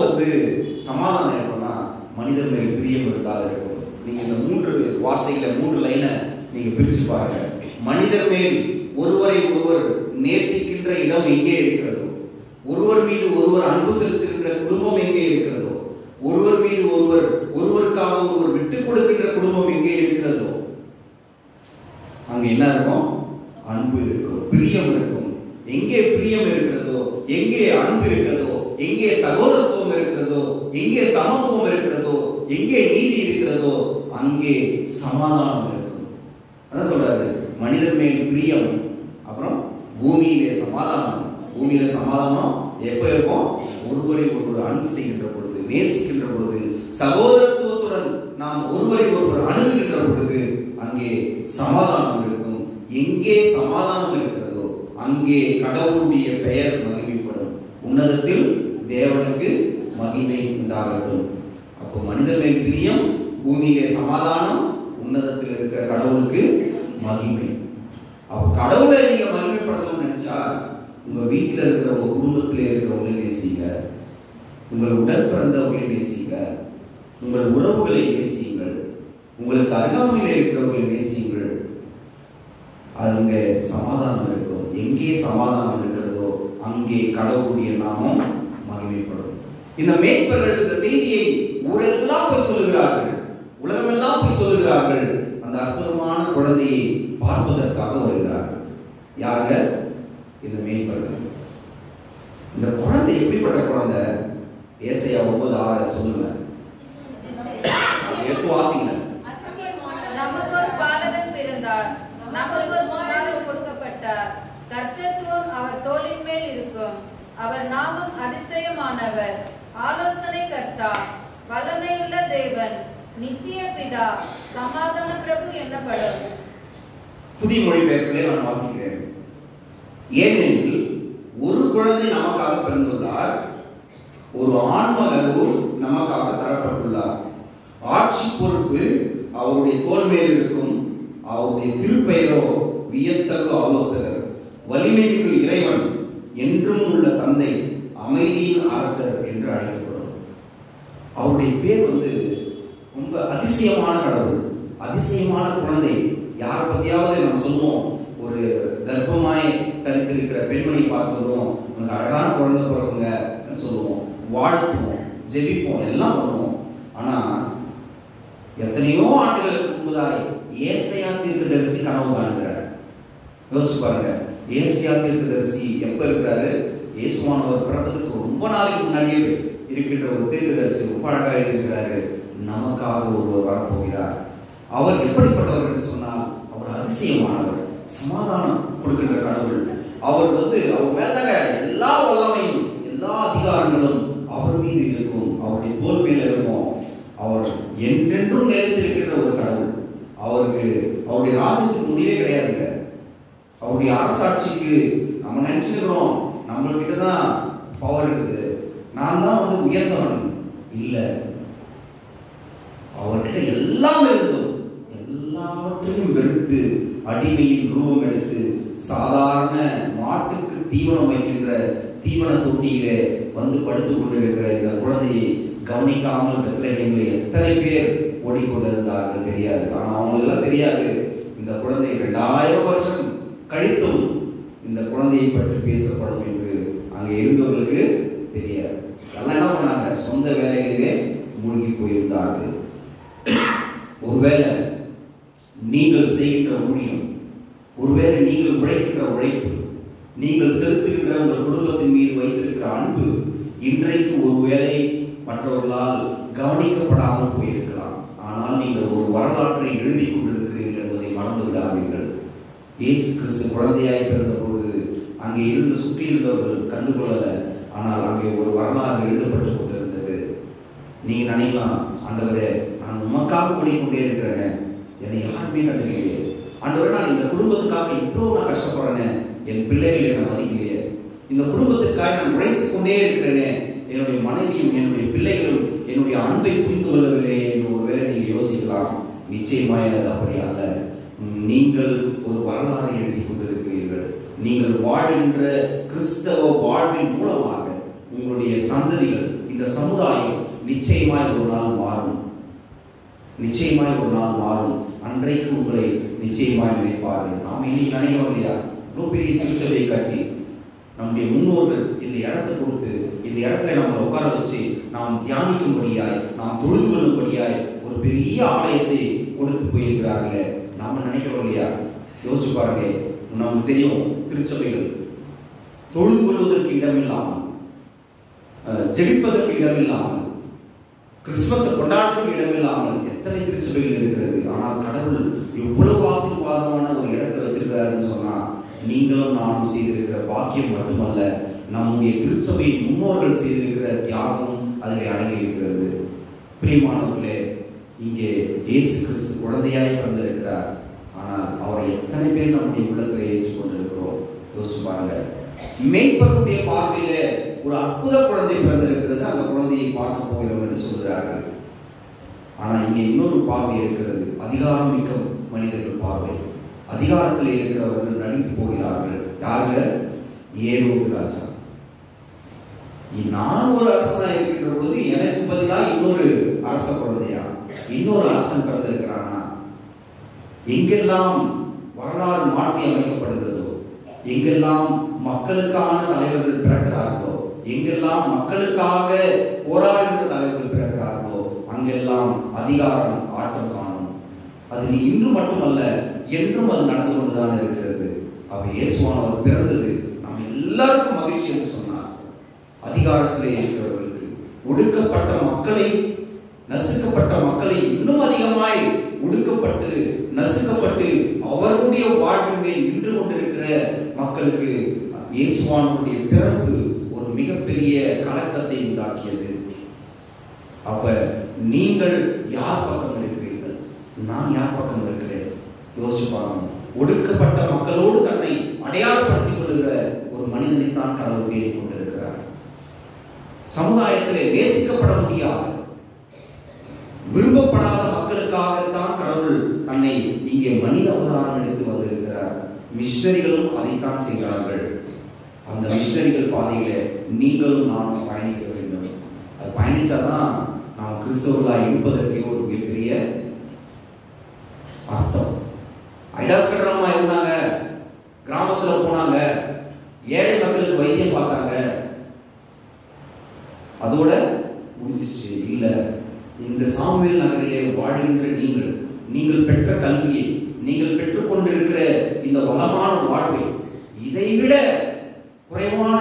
சமாதானம் இருக்கும்னா மனிதர் மேல் பிரியம் இருந்தால் இருக்கும். நீங்க இந்த 3 வார்த்தைகளை 3 லைனை நீங்க பிரிச்சு பாருங்க. மனிதர் மேல் ஒருவரை ஒருவர் நேசிக்கின்ற இடம் எங்கே இருக்கிறதோ, ஒருவர் மீது ஒருவர் அன்பு செலுத்துகின்ற குடும்பம் எங்கே இருக்கிறதோ, ஒருவர் மீது ஒருவருக்காக ஒருவர் விட்டுக் கொடுக்கின்ற குடும்பம் எங்கே இருக்கிறதோ, அங்க என்ன இருக்கும்? அன்பு இருக்கும், பிரியம் இருக்கும். எங்கே பிரியம் இருக்கிறதோ, எங்கே அன்பு இருக்கிறதோ, எங்கே சகோதரத்துவம் இருக்கிறதோ, எங்கே சமத்துவம் இருக்கிறதோ, எங்கே நீதி இருக்கிறதோ, அங்கே சமாதானம் இருக்கும். அதான் சொல்றாரு, மனிதர் மேல் பிரியம், அப்புறம் பூமியிலே சமாதானம். பூமியில சமாதானம் எப்ப இருக்கும்? ஒருவரை ஒருவர் அன்பு செய்கின்ற பொழுது, நேசிக்கின்ற பொழுது, சகோதரத்துவத்துடன் நாம் ஒருவரை ஒருவர் அணுகுகின்ற பொழுது அங்கே சமாதானம் இருக்கும். எங்கே சமாதானம் இருக்கிறதோ அங்கே கடவுளுடைய பெயர் மகிமைப்படும். உன்னதத்தில் தேவனுக்கு மகிமை உண்டாகட்டும். அப்போ மனிதர் மேல் பிரியம், பூமியிலே சமாதானம், உன்னதத்தில் இருக்கிற கடவுளுக்கு மகிமை. அப்போ கடவுளை நீங்க மகிமைப்படுத்தணும்னு நினைச்சா உங்க வீட்டில் இருக்கிற உங்க குடும்பத்திலே இருக்கிறவங்களை நேசிங்க, உங்கள் உடன் பிறந்தவர்களை நேசிங்க, உங்கள் உறவுகளை நேசியுங்கள், உங்களுக்கு அருகாமையிலே இருக்கிறவர்களை நேசியுங்கள். அங்கே சமாதானம் இருக்கும். எங்கே சமாதானம் இருக்கிறதோ அங்கே கடவுளுடைய நாமம் மகிமைப்படும். இந்த மேய்ப்பர்கள் இந்த செய்தியை ஊரெல்லாம் போய் சொல்லுகிறார்கள், உலகமெல்லாம் போய் சொல்லுகிறார்கள். அந்த அற்புதமான குழந்தையை பார்ப்பதற்காக வருகிறார்கள். யாருங்க? இந்த மேய்ப்பர்கள். இந்த குழந்தை எப்படிப்பட்ட குழந்தை? ஏசாயா 9:6 சொல்லுங்க, எடுத்து வாசிங்க. நமக்கு ஒரு பாலகன் பிறந்தார், நமக்கு ஒரு குமாரன் கொடுக்கப்பட்டார், கர்த்தத்துவம் அவர் தோளின் மேல் இருக்கும். அவர் நாமம் அதிசயமானவர், ஆலோசனை கர்த்தா, வல்லமையுள்ள தேவன், நித்திய பிதா, சமாதான பிரபு என்னப்படும். புதிய மொழிபெயர்ப்பிலே நான் வாசிக்கிறேன். ஏனெனில் ஒரு குழந்தை நமக்காக பிறந்துள்ளார், ஒரு ஆண்மகவு நமக்காக தரப்பட்டுள்ளார். ஆட்சி பொறுப்பு அவருடைய தோள் மேல் இருக்கும். அவருடைய திருப்பெயரோ வியத்தகு ஆலோசகர், வலிமை மிகு இறைவன், என்றும் உள்ள தந்தை, அமைதியின் அரசர் என்று அழைக்கப்படும். அவருடைய பேர் ரொம்ப அதிசயமான கடவுள், அதிசயமான குழந்தை. யார் பத்தியாவது நம்ம சொல்லுவோம், ஒரு கர்ப்பமாய் தரித்திருக்கிற பெண்மணி பார்த்து சொல்லுவோம், உனக்கு அழகான குழந்தை பிறகுங்க சொல்லுவோம், வாழ்த்துவோம், ஜெபிப்போம், எல்லாம் பண்ணுவோம். ஆனா எத்தனையோ ஆண்டுகளுக்கு முன்பதாய் ஏசாயா தீர்க்கதரிசி கனவு காணுகிறார். யோசிச்சு பாருங்க, ஏசாயா தீர்க்கதரிசி எப்ப இருக்கிறாரு? இயேசுவானவர் பிறப்பதற்கு ரொம்ப நாளைக்கு முன்னாடியே இருக்கின்ற ஒரு தீர்க்கதரிசி ரொம்ப அழகாக இருக்கிறாரு. நமக்காக ஒருவர் வரப்போகிறார். அவர் எப்படிப்பட்டவர் என்று சொன்னால், அவர் அதிசயமானவர், சமாதானம் கொடுக்கின்ற கடவுள். அவர் அவர் மேலதாங்க எல்லா வல்லமையும் எல்லா அதிகாரங்களும் அவர் மீது இருக்கும், அவருடைய தோள் மேல இருக்கும். அவர் என்றென்றும் நிலைத்திருக்கின்ற ஒரு கடவுள். அவருக்கு அவருடைய ராஜ்யத்துக்கு முடிவே கிடையாதுங்க. அவருடைய அரசாட்சிக்கு நம்ம நினைச்சுக்கிறோம் நம்மள்கிட்ட தான் பவர் இருக்குது, நான் தான் உயர்ந்தவன் இல்லை. அவர்கிட்ட எல்லாம் இருந்தும் எல்லாவற்றையும் வெறுத்து அடிமையின் ரூபம் எடுத்து சாதாரண மாட்டுக்கு தீவனம் வைக்கின்ற தீவன தொட்டியிலே படுத்துக் கொண்டிருக்கிற இந்த குழந்தையை கவனிக்காமல் பெத்லகேமில் எத்தனை பேர் ஓடிக்கொண்டிருந்தார்கள் தெரியாது. ஆனால் அவங்களுக்கெல்லாம் தெரியாது, இந்த குழந்தை 2000 வருஷம் கழித்தும் இந்த குழந்தையை பற்றி பேசப்படும் என்று அங்கே இருந்தவர்களுக்கு தெரியாது. அதெல்லாம் என்ன பண்ணாங்க? சொந்த வேலைகளிலே மூழ்கி போயிருந்தார்கள். ஒருவேளை நீங்கள் செய்கின்ற ஊழியம், ஒருவேளை நீங்கள் உழைக்கின்ற உழைப்பு, நீங்கள் செலுத்துகின்ற உங்கள் குடும்பத்தின் மீது வைத்திருக்கிற அன்பு இன்றைக்கு ஒருவேளை மற்றவர்களால் கவனிக்கப்படாமல் போயிருக்கலாம். ஆனால் நீங்கள் ஒரு வரலாற்றை எழுதி கொண்டிருக்கிறீர்கள் என்பதை மறந்து விடாதீர்கள். இயேசு கிறிஸ்து குழந்தையாய் பிறந்த பொழுது அங்கே இருந்து சுற்றி இருந்தவர்கள் கண்டுகொள்ளல, ஆனால் அங்கே ஒரு வரலாறு எழுதப்பட்டு கொண்டிருந்தது. நீங்க நினைக்கலாம், ஆண்டவரே நான் உமக்காக ஓடிக்கொண்டே இருக்கிறேன், என்னை யாருமே கண்டுக்கலையே, ஆண்டவரே நான் இந்த குடும்பத்துக்காக இவ்வளவு நான் கஷ்டப்படுறேனே, என் பிள்ளைகள் என்னை மதிக்கலையே, இந்த குடும்பத்திற்காக நான் உழைத்துக் கொண்டே இருக்கிறேனே, என்னுடைய மனைவியும் என்னுடைய பிள்ளைகளும் என்னுடைய அன்பை புரிந்து கொள்ளவில்லை என்று ஒருவேளை நீங்க யோசிக்கலாம். நிச்சயமாய் அது அப்படி அல்ல. நீங்கள் ஒரு வரலாறு எழுதி கொண்டிருக்கிறீர்கள். நீங்கள் வாழ்கின்ற கிறிஸ்தவ வாழ்வின் மூலமாக உங்களுடைய சந்ததிகள், இந்த சமுதாயம் நிச்சயமாய் ஒரு நாள் மாறும், நிச்சயமாய் ஒரு நாள் மாறும். அன்றைக்கு உங்களை நிச்சயமாய் நினைப்பார்கள். நாம் இன்னைக்கு நினைக்கிறோம் இல்லையா, இவ்வளோ பெரிய திருச்சபையை கட்டி நம்முடைய முன்னோர்கள் இந்த இடத்தை கொடுத்து இந்த இடத்துல நம்மளை உட்கார வச்சு நாம் தியானிக்கும்படியாய், நாம் தொழுது கொள்ளும்படியாய் ஒரு பெரிய ஆலயத்தை கொடுத்து போயிருக்கிறார்களே. நாம நினைக்கிறோம் இல்லையா, யோசிச்சு பாருங்க, நமக்கு தெரியும் திருச்சபைகள் தொழுது கொள்வதற்கு இடமில்லாமல், ஜெபிப்பதற்கு இடமில்லாமல், கிறிஸ்துமஸை கொண்டாடுறதுக்கு இடமில்லாமல் எத்தனை திருச்சபைகள் இருக்கிறது. ஆனால் கடவுள் எவ்வளவு ஆசீர்வாதமான ஒரு இடத்தை வச்சிருக்காருன்னு சொன்னா, நீங்களும் நானும் செய்திருக்கிற பாக்கியம் மட்டுமல்ல, நம்முடைய திருச்சபையின் முன்னோர்கள் செய்திருக்கிற தியாகமும் அதில் அடங்கி இருக்கிறது. பிரியமானவர்களே, இங்கே இயேசு கிறிஸ்து குழந்தையாய் பிறந்திருக்கிறார். ஆனால் அவரை எத்தனை பேர் நம்முடைய உள்ளத்தில் ஏற்றுக்கொண்டிருக்கிறோம் யோசிச்சு பாருங்க. மேய்ப்பனுடைய பார்வையில ஒரு அற்புத குழந்தை பிறந்திருக்கிறது, அந்த குழந்தையை பார்க்க போகிறோம் என்று சொல்கிறார்கள். ஆனா இங்க இன்னொரு பார்வை இருக்கிறது, அதிகாரம் மிக்க மனிதர்கள் பார்வை. அதிகாரத்தில் இருக்கிறவர்கள் நடிப்பு போகிறார்கள். யாருங்க? ஏரோது ராஜா. நான் ஒரு அரசனா இருக்கின்ற பொழுது எனக்கு பதிலாக இன்னொரு அரச குழந்தையா, இன்னொரு அரசன் பிறந்திருக்கிறானா? எங்கெல்லாம் வரலாறு மாற்றி அமைக்கப்படுகிறதோ, எங்கெல்லாம் மக்களுக்கான தலைவர்கள் பிறக்கிறார்களோ, எங்கெல்லாம் மக்களுக்காக போராடுகின்ற தலைவர்கள் பிறக்கிறார்களோ, அங்கெல்லாம் அதிகாரம் ஆட்டம் காணும். அது இன்று மட்டுமல்ல, என்றும் அது நடந்து கொண்டுதான் இருக்கிறது. அப்ப இயேசுவானவர் பிறந்தது நம்ம எல்லாருக்கும் மகிழ்ச்சி என்று சொன்னார். அதிகாரத்திலே இருக்கிறவர்களுக்கு, ஒடுக்கப்பட்ட மக்களை, நசுக்கப்பட்ட மக்களை இன்னும் அதிகமாய் ஒடுக்கப்பட்டு நசுக்கப்பட்டு அவர்களுடைய வாழ்வின் மேல் நின்று கொண்டிருக்கிற மக்களுக்கு இயேசுவானுடைய பிறப்பு ஒரு மிகப்பெரிய கலக்கத்தை உண்டாக்கியது. அப்ப நீங்கள் யார் பக்கம் இருக்கிறீர்கள்? நான் யார் பக்கம் இருக்கிறேன்? யோசிச்சு பாருங்க. ஒடுக்கப்பட்ட மக்களோடு தன்னை அடையாளப்படுத்திக் கொள்ளுகிற ஒரு மனிதனைத்தான் கடவுள் தேடிக் கொண்டிருக்கிறார். சமுதாயத்திலே நேசிக்கப்பட முடியாத, விரும்பப்படாத மக்களுக்காகத்தான் கடவுள் தன்னை இங்கே மனித அவதாரம் எடுத்து வந்திருக்கிறார். மிஷனரிகளும் அதைத்தான் செய்கிறார்கள். அந்த மிஷனரிகள் பாதையில நீங்களும் நானும் பயணிக்க வேண்டும். அது பயணிச்சாதான் நாம் கிறிஸ்தவர்களாக இருப்பதற்கே ஒரு மிகப்பெரிய அர்த்தம். ஐடாஸ் கட்டணமா இருந்தாங்க, கிராமத்துல போனாங்க, ஏழை மக்களுக்கு வைத்தியம் பார்த்தாங்க, அதோட முடிஞ்சிச்சு. இல்ல, இந்த சாமுவேல் நகரிலே வாழ்கின்ற நீங்கள் பெற்ற கல்வியை, நீங்கள் பெற்றுக்கொண்டிருக்கிற இந்த வளமான வாழ்வை, இதைவிட குறைவான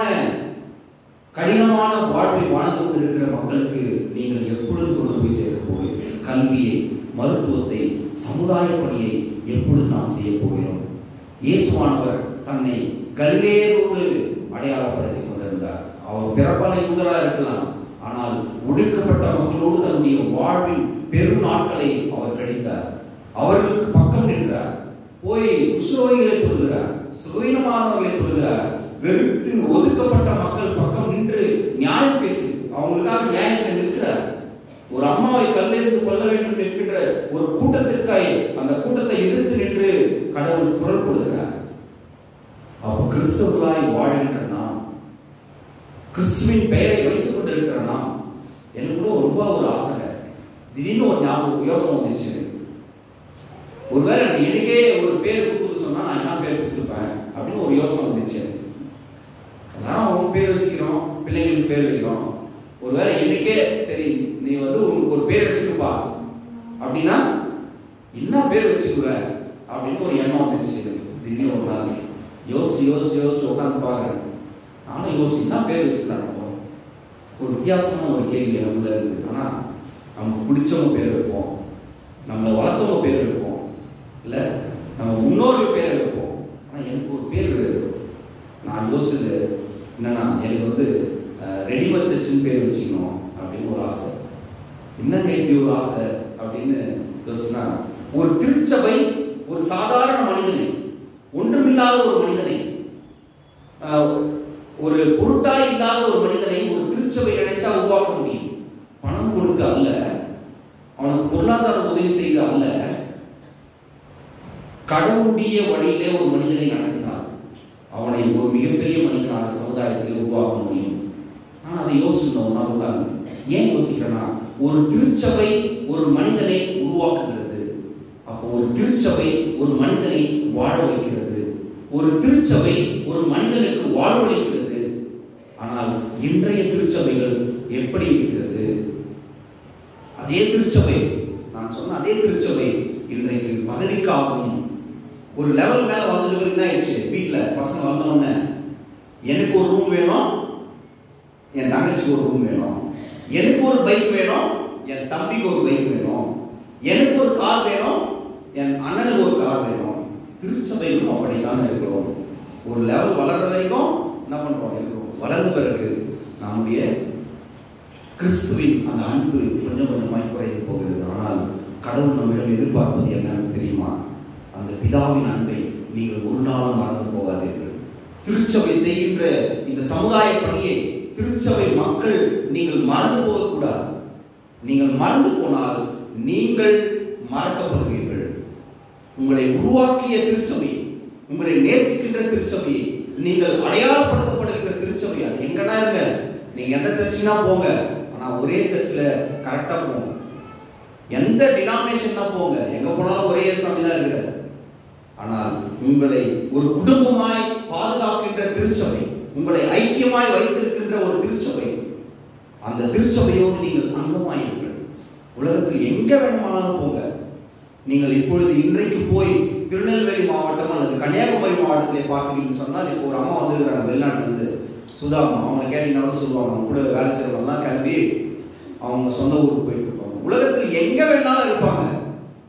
கடினமான வாழ்வை வாழ்ந்து கொண்டிருக்கிற மக்களுக்கு நீங்கள் எப்பொழுது கொண்டு போய் சேர்க்க போகிறீர்கள்? கல்வியை, மருத்துவத்தை, சமுதாய பணியை எப்பொழுது நாம் செய்ய போகிறோம்? இயேசுவானவர் தன்னை கலிலேயரோடு அடையாளப்படுத்திக் கொண்டிருந்தார். அவர் பிறப்பான யூதராக இருக்கலாம், ஆனால் ஒடுக்கப்பட்ட மக்களோடு தன்னுடைய வாழ்வின் பெரும் நாட்களை அவர் கழித்தார். அவர்களுக்கு பக்கம் நின்றார். போய் குஷ்ரோகிகளை தொழுகிறார், சுகவீனமானவர்களை தொழுகிறார். வெறுத்து ஒதுக்கப்பட்ட மக்கள் பக்கம் நின்று நியாயம் பேசி அவங்களுக்காக நியாயத்தை நிற்கிறார். ஒரு அம்மாவை கல்லெறிந்து கொள்ள வேண்டும் என்கின்ற ஒரு கூட்டத்திற்காக அந்த கூட்டத்தை எதிர்த்து நின்று கடவுள் குரல் கொடுக்கிறார். அப்ப கிறிஸ்தவர்களாய் வாழ்கின்ற நாம், கிறிஸ்துவின் பெயரை வைத்துக் கொண்டிருக்கிற நாம், எனக்கு கூட ரொம்ப ஒரு ஆசை, திடீர்னு ஒரு ஞாபகம் யோசனை வந்துச்சு. ஒருவேளை எனக்கே ஒரு பேர் கொடுத்து சொன்னா நான் என்ன பேர் கொடுத்துப்பேன் அப்படின்னு ஒரு யோசனை வந்துச்சு. எல்லாரும் அவங்க பேர் வச்சுக்கிறோம், பிள்ளைங்களுக்கு பேர் வைக்கிறோம். ஒருவேளை எனக்கே சரி நீ உனக்கு ஒரு பேர் வச்சுக்கப்பா அப்படின்னா என்ன பேர் வச்சுக்குவ அப்படின்னு ஒரு எண்ணம் வந்துச்சு. திடீர்னு ஒரு நாள் யோசிச்சு உட்காந்து பாக்குறேன். நானும் யோசிச்சு என்ன பேர் வச்சுதான் ஒரு வித்தியாசமான ஒரு கேள்வி நம்மள இருக்குது. ஆனா நமக்கு பிடிச்சவங்க பேர் வைப்போம், நம்மளை வளர்த்தவங்க பேர் வைப்போம், இல்ல நம்ம முன்னோர்கள் பேர் வைப்போம். ஆனா எனக்கு ஒரு பேர் நான் யோசிச்சது என்னன்னா, எனக்கு ரெடிமேட் சர்ச்சுன்னு பேர் வச்சுக்கணும் அப்படின்னு ஒரு ஆசை. என்னங்க இப்படி ஒரு ஆசை அப்படின்னு யோசிச்சுன்னா, ஒரு திருச்சபை ஒரு சாதாரண மனிதனை, ஒன்றுமில்லாத ஒரு மனிதனை, ஒரு பொருட்டாய் இல்லாத ஒரு மனிதனை ஒரு திருச்சபை நினைச்சா உருவாக்க முடியும். பணம் கொடுத்து அல்ல, அவனுக்கு பொருளாதார உதவி செய்து அல்ல, கடவுளுடைய வழியிலே ஒரு மனிதனை நடத்தினார் அவனை ஒரு மிகப்பெரிய மனிதனாக சமுதாயத்திலே உருவாக்க முடியும். நான் அதை யோசிக்கணும். நான் உட்கார்ந்து ஏன் யோசிக்கிறேன்னா, ஒரு திருச்சபை ஒரு மனிதனை உருவாக்குகிறது. அப்போ ஒரு திருச்சபை ஒரு மனிதனை வாழ வைக்கிறது, ஒரு திருச்சபை ஒரு மனிதனுக்கு வாழ்வளிக்கிறது. ஆனால் இன்றைய திருச்சபைகள் எப்படி இருக்கிறது? அதே திருச்சபை, நான் சொன்ன அதே திருச்சபை இன்றைக்கு பதவிக்காகவும் ஒரு லெவல் மேல வளர்ந்துட்டு என்ன ஆயிடுச்சு, வீட்டுல பசங்க வளர்ந்தோடனே எனக்கு ஒரு ரூம் வேணும், என் தங்கச்சிக்கு ஒரு ரூம் வேணும், எனக்கு ஒரு பைக் வேணும், என் தம்பிக்கு ஒரு பைக் வேணும், எனக்கு ஒரு கார் வேணும், என் அண்ணனுக்கு ஒரு கார் வேணும். திருச்சபைகளும் அப்படித்தானே இருக்கிறோம். ஒரு லெவல் வளர்ற வரைக்கும் என்ன பண்றோம் இருக்கிறோம். வளர்ந்த பிறகு நம்முடைய கிறிஸ்துவின் அந்த அன்பு கொஞ்சம் கொஞ்சமாய் குறைந்து போகிறது. ஆனால் கடவுள் நம்மிடம் எதிர்பார்ப்பது என்னன்னு தெரியுமா? அந்த பிதாவின் அன்பை நீங்கள் ஒரு நாளும் மறந்து போகாதீர்கள். திருச்சபை செய்கின்ற இந்த சமுதாய பணியை திருச்சபை மக்கள் நீங்கள் மறந்து போகக்கூடாது. நீங்கள் மறந்து போனால் நீங்கள் மறக்கப்படுவீர்கள். உங்களை உருவாக்கிய திருச்சபை, உங்களை நேசிக்கின்ற திருச்சபை, நீங்கள் அடையாளப்படுத்தப்படுகின்ற திருச்சபை, அது எங்கடா இருங்க, நீங்க எந்த சர்ச்சுனா போங்க, ஆனா ஒரே சர்ச்சில் கரெக்டா போங்க. எந்த டினாமினேஷன்னா போங்க, எங்க போனாலும் ஒரே சாமி தான் இருக்கிறார். ஆனால் உங்களை ஒரு குடும்பமாய் பாதுகாக்கின்ற திருச்சபை, உங்களை ஐக்கியமாய் வைத்திருக்கின்ற ஒரு திருச்சபை, அந்த திருச்சபையோடு நீங்கள் அங்கமாயிருங்கள். உலகத்தில் எங்க வேணுமானாலும் போங்க. நீங்கள் இப்பொழுது இன்றைக்கு போய் திருநெல்வேலி மாவட்டம் அல்லது கன்னியாகுமரி மாவட்டத்திலே பார்த்தீங்கன்னு சொன்னால், இப்போ ஒரு அம்மா வந்துருக்காங்க வெளிநாட்டிலிருந்து, சுதாமா, அவங்க கேட்டீங்கன்னா சொல்லுவாங்க, அவங்க கூட வேலை செய்யறவங்கலாம் கிளம்பி அவங்க சொந்த ஊருக்கு போயிட்டு இருப்பாங்க. உலகத்தில் எங்க வேணாலும் இருப்பாங்க.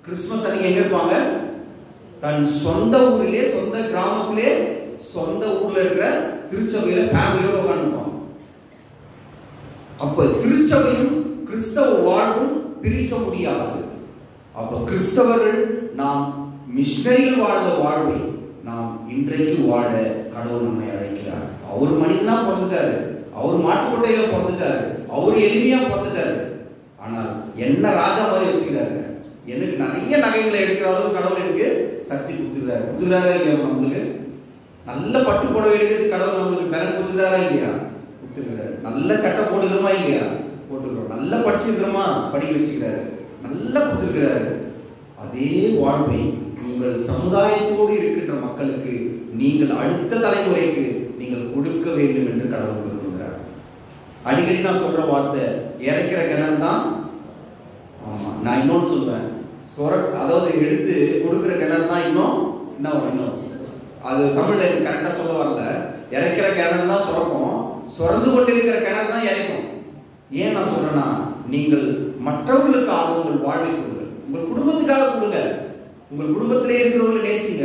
கிறிஸ்துமஸ் அன்னைக்கு எங்க இருப்பாங்க? தன் சொந்த ஊரிலே, சொந்த கிராமத்திலே, சொந்த ஊர்ல இருக்கிற திருச்சபையில ஃபேமிலியோட உட்காந்துருப்பாங்க. அப்ப திருச்சபையும் கிறிஸ்தவ வாழ்வும் பிரிக்க முடியாது. அப்ப கிறிஸ்தவர்கள் நாம் மிஷனரிகள் வாழ்ந்த வாழ்வை நாம் இன்றைக்கு வாழ கடவுள் நம்மை அழைக்கிறார். அவர் மனிதனா பிறந்துட்டாரு, அவர் மாட்டுக்கொட்டையில பிறந்துட்டாரு, அவர் எளிமையா பிறந்துட்டாரு. ஆனால் என்ன ராஜா மாதிரி வச்சுக்கிறாரு. எனக்கு நிறைய நகைகளை எடுக்கிற அளவுக்கு கடவுள் எனக்கு சக்தி கொடுத்துக்கிறாரா இல்லையா? நம்மளுக்கு நல்ல பட்டு புடவை எடுக்கிறது கடவுள் நம்மளுக்கு பலன் கொடுத்துக்கிறாரா இல்லையா? கொடுத்துக்கிறாரு. நல்ல சட்டை போட்டுக்கிறோமா இல்லையா? போட்டுக்கிறோம். நல்லா படிச்சிருக்கிறோமா? படிக்க வச்சுக்கிறாரு. நல்லா கொடுத்துருக்கிறாரு. அதே வாழ்வை உங்கள் சமுதாயத்தோடு இருக்கின்ற மக்களுக்கு, நீங்கள் அடுத்த தலைமுறைக்கு நீங்கள் கொடுக்க வேண்டும் என்று கடவுள் விரும்புகிறார். அடிக்கடி நான் சொல்ற வார்த்தை, இறைக்கிற கிணறு தான். ஆமா, நான் இன்னொன்று சொல்லுவேன், அதாவது எடுத்து கொடுக்கிற கிணறு தான் இன்னும் அது தமிழ்ல எனக்கு கரெக்டா சொல்ல வரல. இறைக்கிற கிணறு தான் சுரக்கும், சுரந்து கொண்டிருக்கிற கிணறு தான் இறைக்கும். ஏன் நான் சொல்றேன்னா, நீங்கள் மற்றவர்களுக்காக உங்கள் வாழ்வை கொடுங்க, உங்கள் குடும்பத்துக்காக கொடுங்க, உங்கள் குடும்பத்திலே இருக்கிறவங்களை நேசிங்க.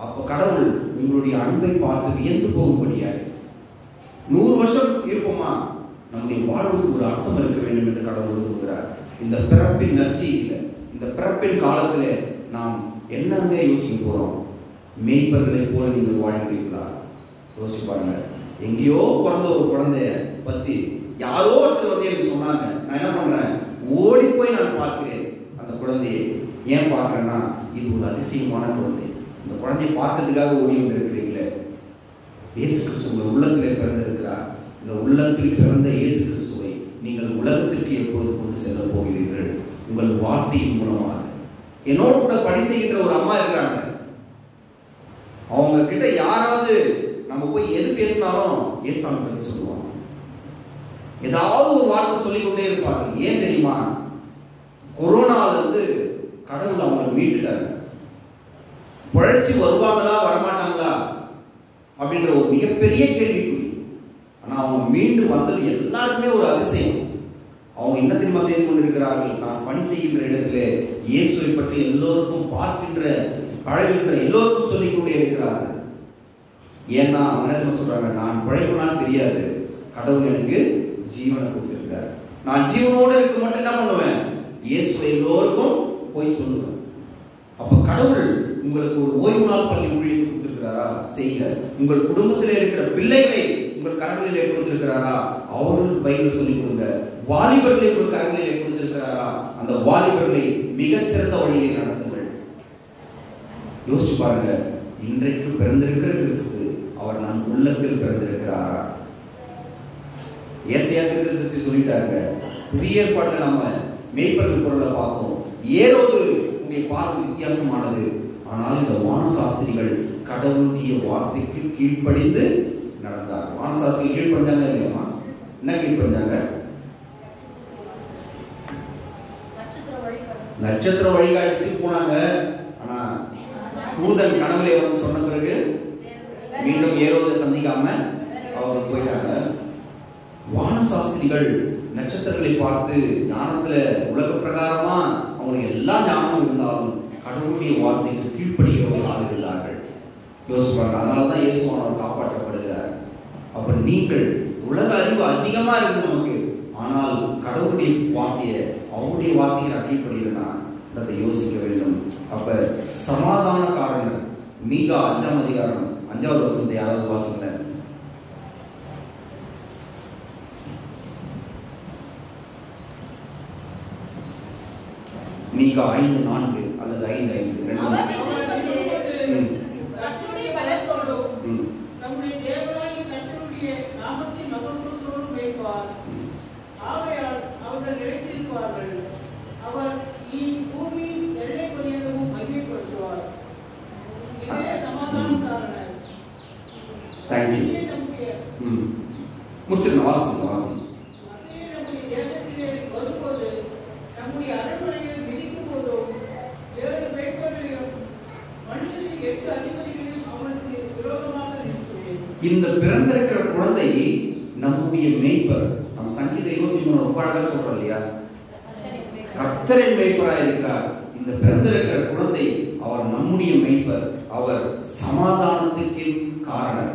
அப்ப கடவுள் உங்களுடைய அன்பை பார்த்து வியந்து போகும்படியாக 100 வருஷம் இருப்போமா, நம்முடைய வாழ்வுக்கு ஒரு அர்த்தம் இருக்க வேண்டும் என்று கடவுள் விரும்புகிறார். இந்த பிறப்பின் நற்செய்தியில, இந்த பிறப்பின் காலத்துல நாம் என்னங்க யோசிக்க போறோம்? மேய்ப்பர்களை போல நீங்கள் வாழ்கிறீர்களா? யோசிச்சு பாருங்க. எங்கேயோ பிறந்த ஒரு குழந்தைய பத்தி யாரோ ஒருத்தர் வந்து எனக்கு சொன்னாங்க. நான் என்ன பண்றேன், ஓடி போய் நான் பார்க்கிறேன் அந்த குழந்தையை. ஏன் பார்க்கிறேன்னா, இது ஒரு அதிசயமான குழந்தை. இந்த குழந்தையை பார்க்கறதுக்காக ஓடி வந்திருக்கிறீங்களே. இயேசு கிறிஸ்து உங்கள் உள்ளத்திலே பிறந்திருக்கிறார். இந்த உள்ளத்தில் பிறந்த இயேசு கிறிஸ்துவை நீங்கள் உலகத்திற்கு எப்பொழுது கொண்டு செல்ல போகிறீர்கள்? உங்கள் வார்த்தையின் மூலமாக. என்னோடு கூட பணி செய்கின்ற ஒரு அம்மா இருக்கிறாங்க. அவங்க கிட்ட யாராவது நம்ம போய் எது பேசினாலும் ஏசாமி பற்றி சொல்லுவாங்க. ஏதாவது ஒரு வார்த்தை சொல்லிக்கொண்டே இருப்பாங்க. ஏன் தெரியுமா? கொரோனால இருந்து கடவுள் அவங்களை மீட்டுட்டாங்க. பிழைச்சி வருவாங்களா வரமாட்டாங்களா அப்படின்ற ஒரு மிகப்பெரிய கேள்விக்குறி. ஆனா அவங்க மீண்டு வந்தது எல்லாருக்குமே ஒரு அதிசயம். அவங்க என்ன தெரியுமா செய்து கொண்டிருக்கிறார்கள்? நான் பணி செய்கின்ற இடத்திலே இயேசுவை பற்றி எல்லோருக்கும் பார்க்கின்ற, பழகின்ற எல்லோருக்கும் சொல்லிக்கொண்டே இருக்கிறார்கள். ஏன்னா அவங்க என்ன சொல்றாங்க, நான் பிழைப்புனான்னு தெரியாது, கடவுள் எனக்கு ஜீவனை கொடுத்திருக்கிறார். நான் ஜீவனோடு இருக்க மட்டும் என்ன பண்ணுவேன், இயேசுவை எல்லோருக்கும் போய் சொல்லுவேன். அப்ப கடவுள் உங்களுக்கு ஒரு ஓய்வு நாள் பள்ளி ஊழியத்தை கொடுத்திருக்கிறாரா? செய்ய. உங்கள் குடும்பத்திலே இருக்கிற பிள்ளைகளை உங்கள் கரங்களிலே கொடுத்திருக்கிறாரா? அவர்களுக்கு பைபிள் சொல்லிக் கொடுங்க. வாலிபர்களை உங்கள் கரங்களிலே கொடுத்திருக்கிறாரா? அந்த வாலிபர்களை மிகச்சிறந்த வழியிலே நடத்துங்கள். யோசிச்சு பாருங்க. இன்றைக்கு பிறந்திருக்கிற கிறிஸ்து அவர் நம் உள்ளத்தில் பிறந்திருக்கிறாரா? ஏசாயா தீர்க்கதரிசி சொல்லிட்டாங்க. புதிய ஏற்பாட்டில் நம்ம மேய்ப்பர்கள் குரலை பார்த்தோம். ஏரோது உடைய பார்வை வித்தியாசமானது. ஆனால் இந்த வானசாஸ்திரிகள் கடவுளுடைய வார்த்தைக்கு கீழ்ப்படிந்து நடந்தார். வானசாஸ்திரிகள் கீழ்ப்படிஞ்சாங்க இல்லையாமா? என்ன கீழ்ப்படிஞ்சாங்க? நட்சத்திர வழிகாட்டிச்சு போனாங்க. ஆனா தூதன் கனவுலே வந்து சொன்ன பிறகு மீண்டும் ஏரோதை சந்திக்காம அவர் போயிட்டாங்க. வானசாஸ்திரிகள் நட்சத்திரங்களை பார்த்து ஞானத்துல உலக பிரகாரமா அவங்களுக்கு எல்லா ஞானமும் இருந்தாலும் கடவுளுடைய வார்த்தைக்கு கீழ்ப்படுகிறவர்களாக இருந்தார்கள். யோசிப்பாங்க. அதனாலதான் இயேசுவானவர் காப்பாற்றப்படுகிறார். அப்ப நீங்கள் உலக அறிவு அதிகமா இருக்குது நமக்கு, ஆனால் கடவுளுடைய வார்த்தையை அவருடைய வார்த்தையை நான் கீழ்ப்படுகிறேனா அதை யோசிக்க வேண்டும். அப்ப சமாதான காரணர் மீகா 5ஆம் அதிகாரம் 5வது வசனத்தை யாராவது வாசிக்கல? மீகா 5:4 அல்லது 5:5 நம்முடைய தேவனாகிய கர்த்தருடைய நாமத்தின் மகத்துவத்தோடு மேய்ப்பார். ஆகையால் அவர்கள் நிலைத்திருப்பார்கள். அவர் இனி பூமியின் எல்லை பரியந்தமும் மகிமைப்படுத்துவார். இதே சமாதானக்காரர். முடிச்சிருங்க. வாசி நம்முடைய தேசத்திலே வரும்போது நம்முடைய அரண்மனைகளை மிதிக்கும் போதும் 7 மேய்ப்பர்களையும் மனுஷனின் 8 அதிபதிகளையும் அவனுக்கு விரோதமாக நிறுத்துவேன். இந்த பிறந்திருக்கிற குழந்தை நம்முடைய மேய்ப்பர். நம்ம சங்கீதம் 23 ரொம்ப அழகா சொல்றோம் இல்லையா? கர்த்தரின் மேய்ப்பராக இருக்கிறார். இந்த பிறந்திருக்கிற குழந்தை அவர் நம்முடைய மேய்ப்பர். அவர் சமாதானத்துக்கு காரணர்.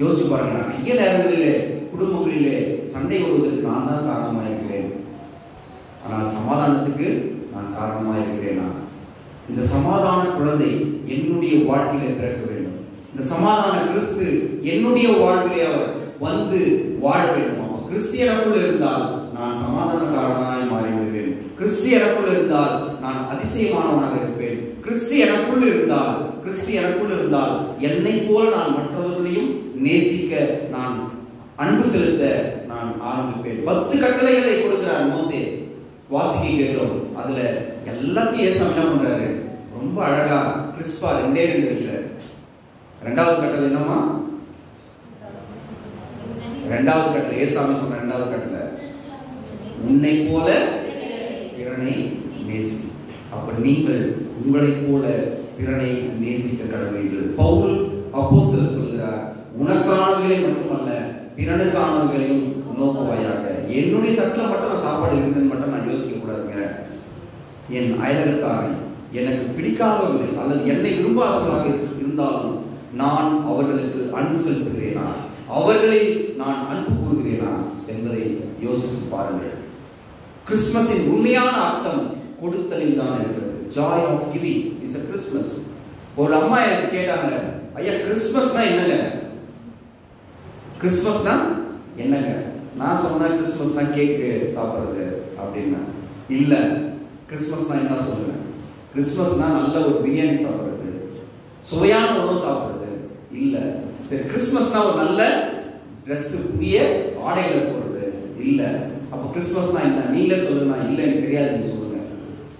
யோசிச்சு பாருங்க. நிறைய நேரங்களிலே குடும்பங்களிலே சண்டை வருவதற்கு நான் தான் காரணமாக இருக்கிறேன், ஆனால் சமாதானத்துக்கு நான் காரணமாக இருக்கிறேனா? இந்த சமாதான குழந்தை என்னுடைய வாழ்க்கையிலே பிறக்க வேண்டும். இந்த சமாதான கிறிஸ்து என்னுடைய வாழ்விலே அவர் வந்து வாழ வேண்டும். அப்ப கிறிஸ்தியனுக்குள் இருந்தால் நான் சமாதானக்காரனாய் மாறிவிடுவேன். கிறிஸ்தியனுக்குள் இருந்தால் நான் அதிசயமானவனாக இருப்பேன். கிறிஸ்தியனுக்குள் இருந்தால் என்னை போல் நான் மற்றவர்களையும் நேசிக்க, நான் அன்பு செலுத்த நான் ஆரம்பிப்பேன். 10 கட்டளைகளை கொடுக்கிறார் மோசே. வாசிக்க கேட்டோம். அதுல எல்லாத்தையும் ஏசாமி என்ன பண்றாரு? ரொம்ப அழகா கிறிஸ்பா 2 வைக்கிறார். 2வது கட்டளை என்னமா? 2வது கட்டளை ஏசாமி சொன்ன 2வது கட்டளை, உன்னை போல பிறனை நேசி. அப்ப நீங்கள் உங்களை போல பிறனை நேசிக்க கடவுளீர்கள். பவுல் அப்போஸ்தலர் சொல்கிறார், உனக்கானவர்களை மட்டுமல்ல பிறனுக்கானவர்களையும் நோக்குவாயாக. என்னுடைய தட்டில் மட்டும் சாப்பாடு இருக்குதுன்னு மட்டும் நான் யோசிக்க கூடாதுங்க. என் அயலகத்தாரை, எனக்கு பிடிக்காதவர்களை அல்லது என்னை விரும்பாதவர்களாக இருந்தாலும் நான் அவர்களுக்கு அன்பு செலுத்துகிறேனா, அவர்களில் நான் அன்பு கூறுகிறேனா என்பதை யோசித்து பாருங்கள். கிறிஸ்துமஸின் உண்மையான அர்த்தம் கொடுத்தலில் தான் இருக்கிறது. Joy of giving is a Christmas. ஒரு அம்மா எனக்கு கேட்டாங்க, ஐயா கிறிஸ்துமஸ்னா என்னங்க? கிறிஸ்துமஸ்னா என்னங்க? நான் சொன்னேன் கிறிஸ்துமஸ்னா கேக்கு சாப்பிட்றது அப்படின்னா. இல்ல, கிறிஸ்துமஸ்னா என்ன சொல்லுங்க? கிறிஸ்துமஸ்னா நல்ல ஒரு பிரியாணி சாப்பிட்றது, சுவையான உணவு சாப்பிட்றது. இல்ல. சரி, கிறிஸ்துமஸ்னா ஒரு நல்ல ட்ரெஸ், புதிய ஆடைகளை போடுறது. இல்ல. அப்ப கிறிஸ்துமஸ்னா என்ன? நீங்களே சொல்லுங்க. இல்ல, எனக்கு தெரியாது, நீங்க சொல்லுங்க.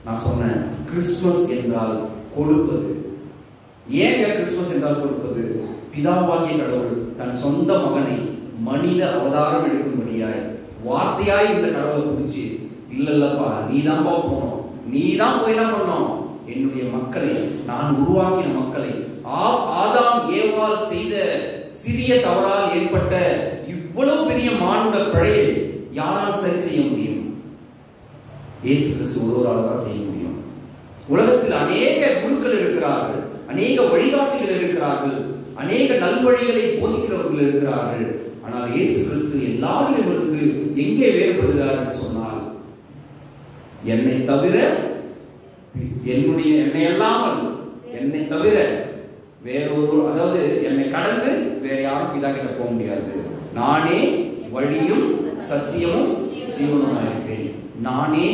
நான் சொன்னேன், கிறிஸ்துமஸ் என்றால் கொடுப்பது. ஏங்க கிறிஸ்துமஸ் என்றால் கொடுப்பது? பிதாவாகிய கடவுள் தன் சொந்த மகனை மனித அவதாரம் எடுக்கும்படியாய் வார்த்தையாய் இந்த கடவுளை பிடிச்சி, இல்லப்பா நீ தான்ப்பா போனோம், நீ தான் போய் என்ன பண்ணோம், என்னுடைய மக்களை, நான் உருவாக்கின மக்களை, ஆதாம் ஏவாள் செய்த சிறிய தவறால் ஏற்பட்ட இவ்வளவு பெரிய மானுட பிழையை யாரால் சரி செய்ய முடியும்? இயேசு கிறிஸ்து ஒருவரால் தான் செய்ய முடியும். உலகத்தில் அநேக குருக்கள் இருக்கிறார்கள், அநேக வழிகாட்டிகள் இருக்கிறார்கள், அநேக நல்வழிகளை போதிக்கிறவர்கள் இருக்கிறார்கள். ஆனால் இயேசு கிறிஸ்து எல்லாரிலும் இருந்து எங்கே வேறுபடுகிறார் என்று சொன்னால், என்னை தவிர, என்னை அல்லாமல், என்னை தவிர வேறொரு, அதாவது என்னை கடந்து வேற யாரும் பிதா கிட்ட போக முடியாது. நானே வழியும் சத்தியமும் ஜீவனுமாக இருக்கிறேன். நானே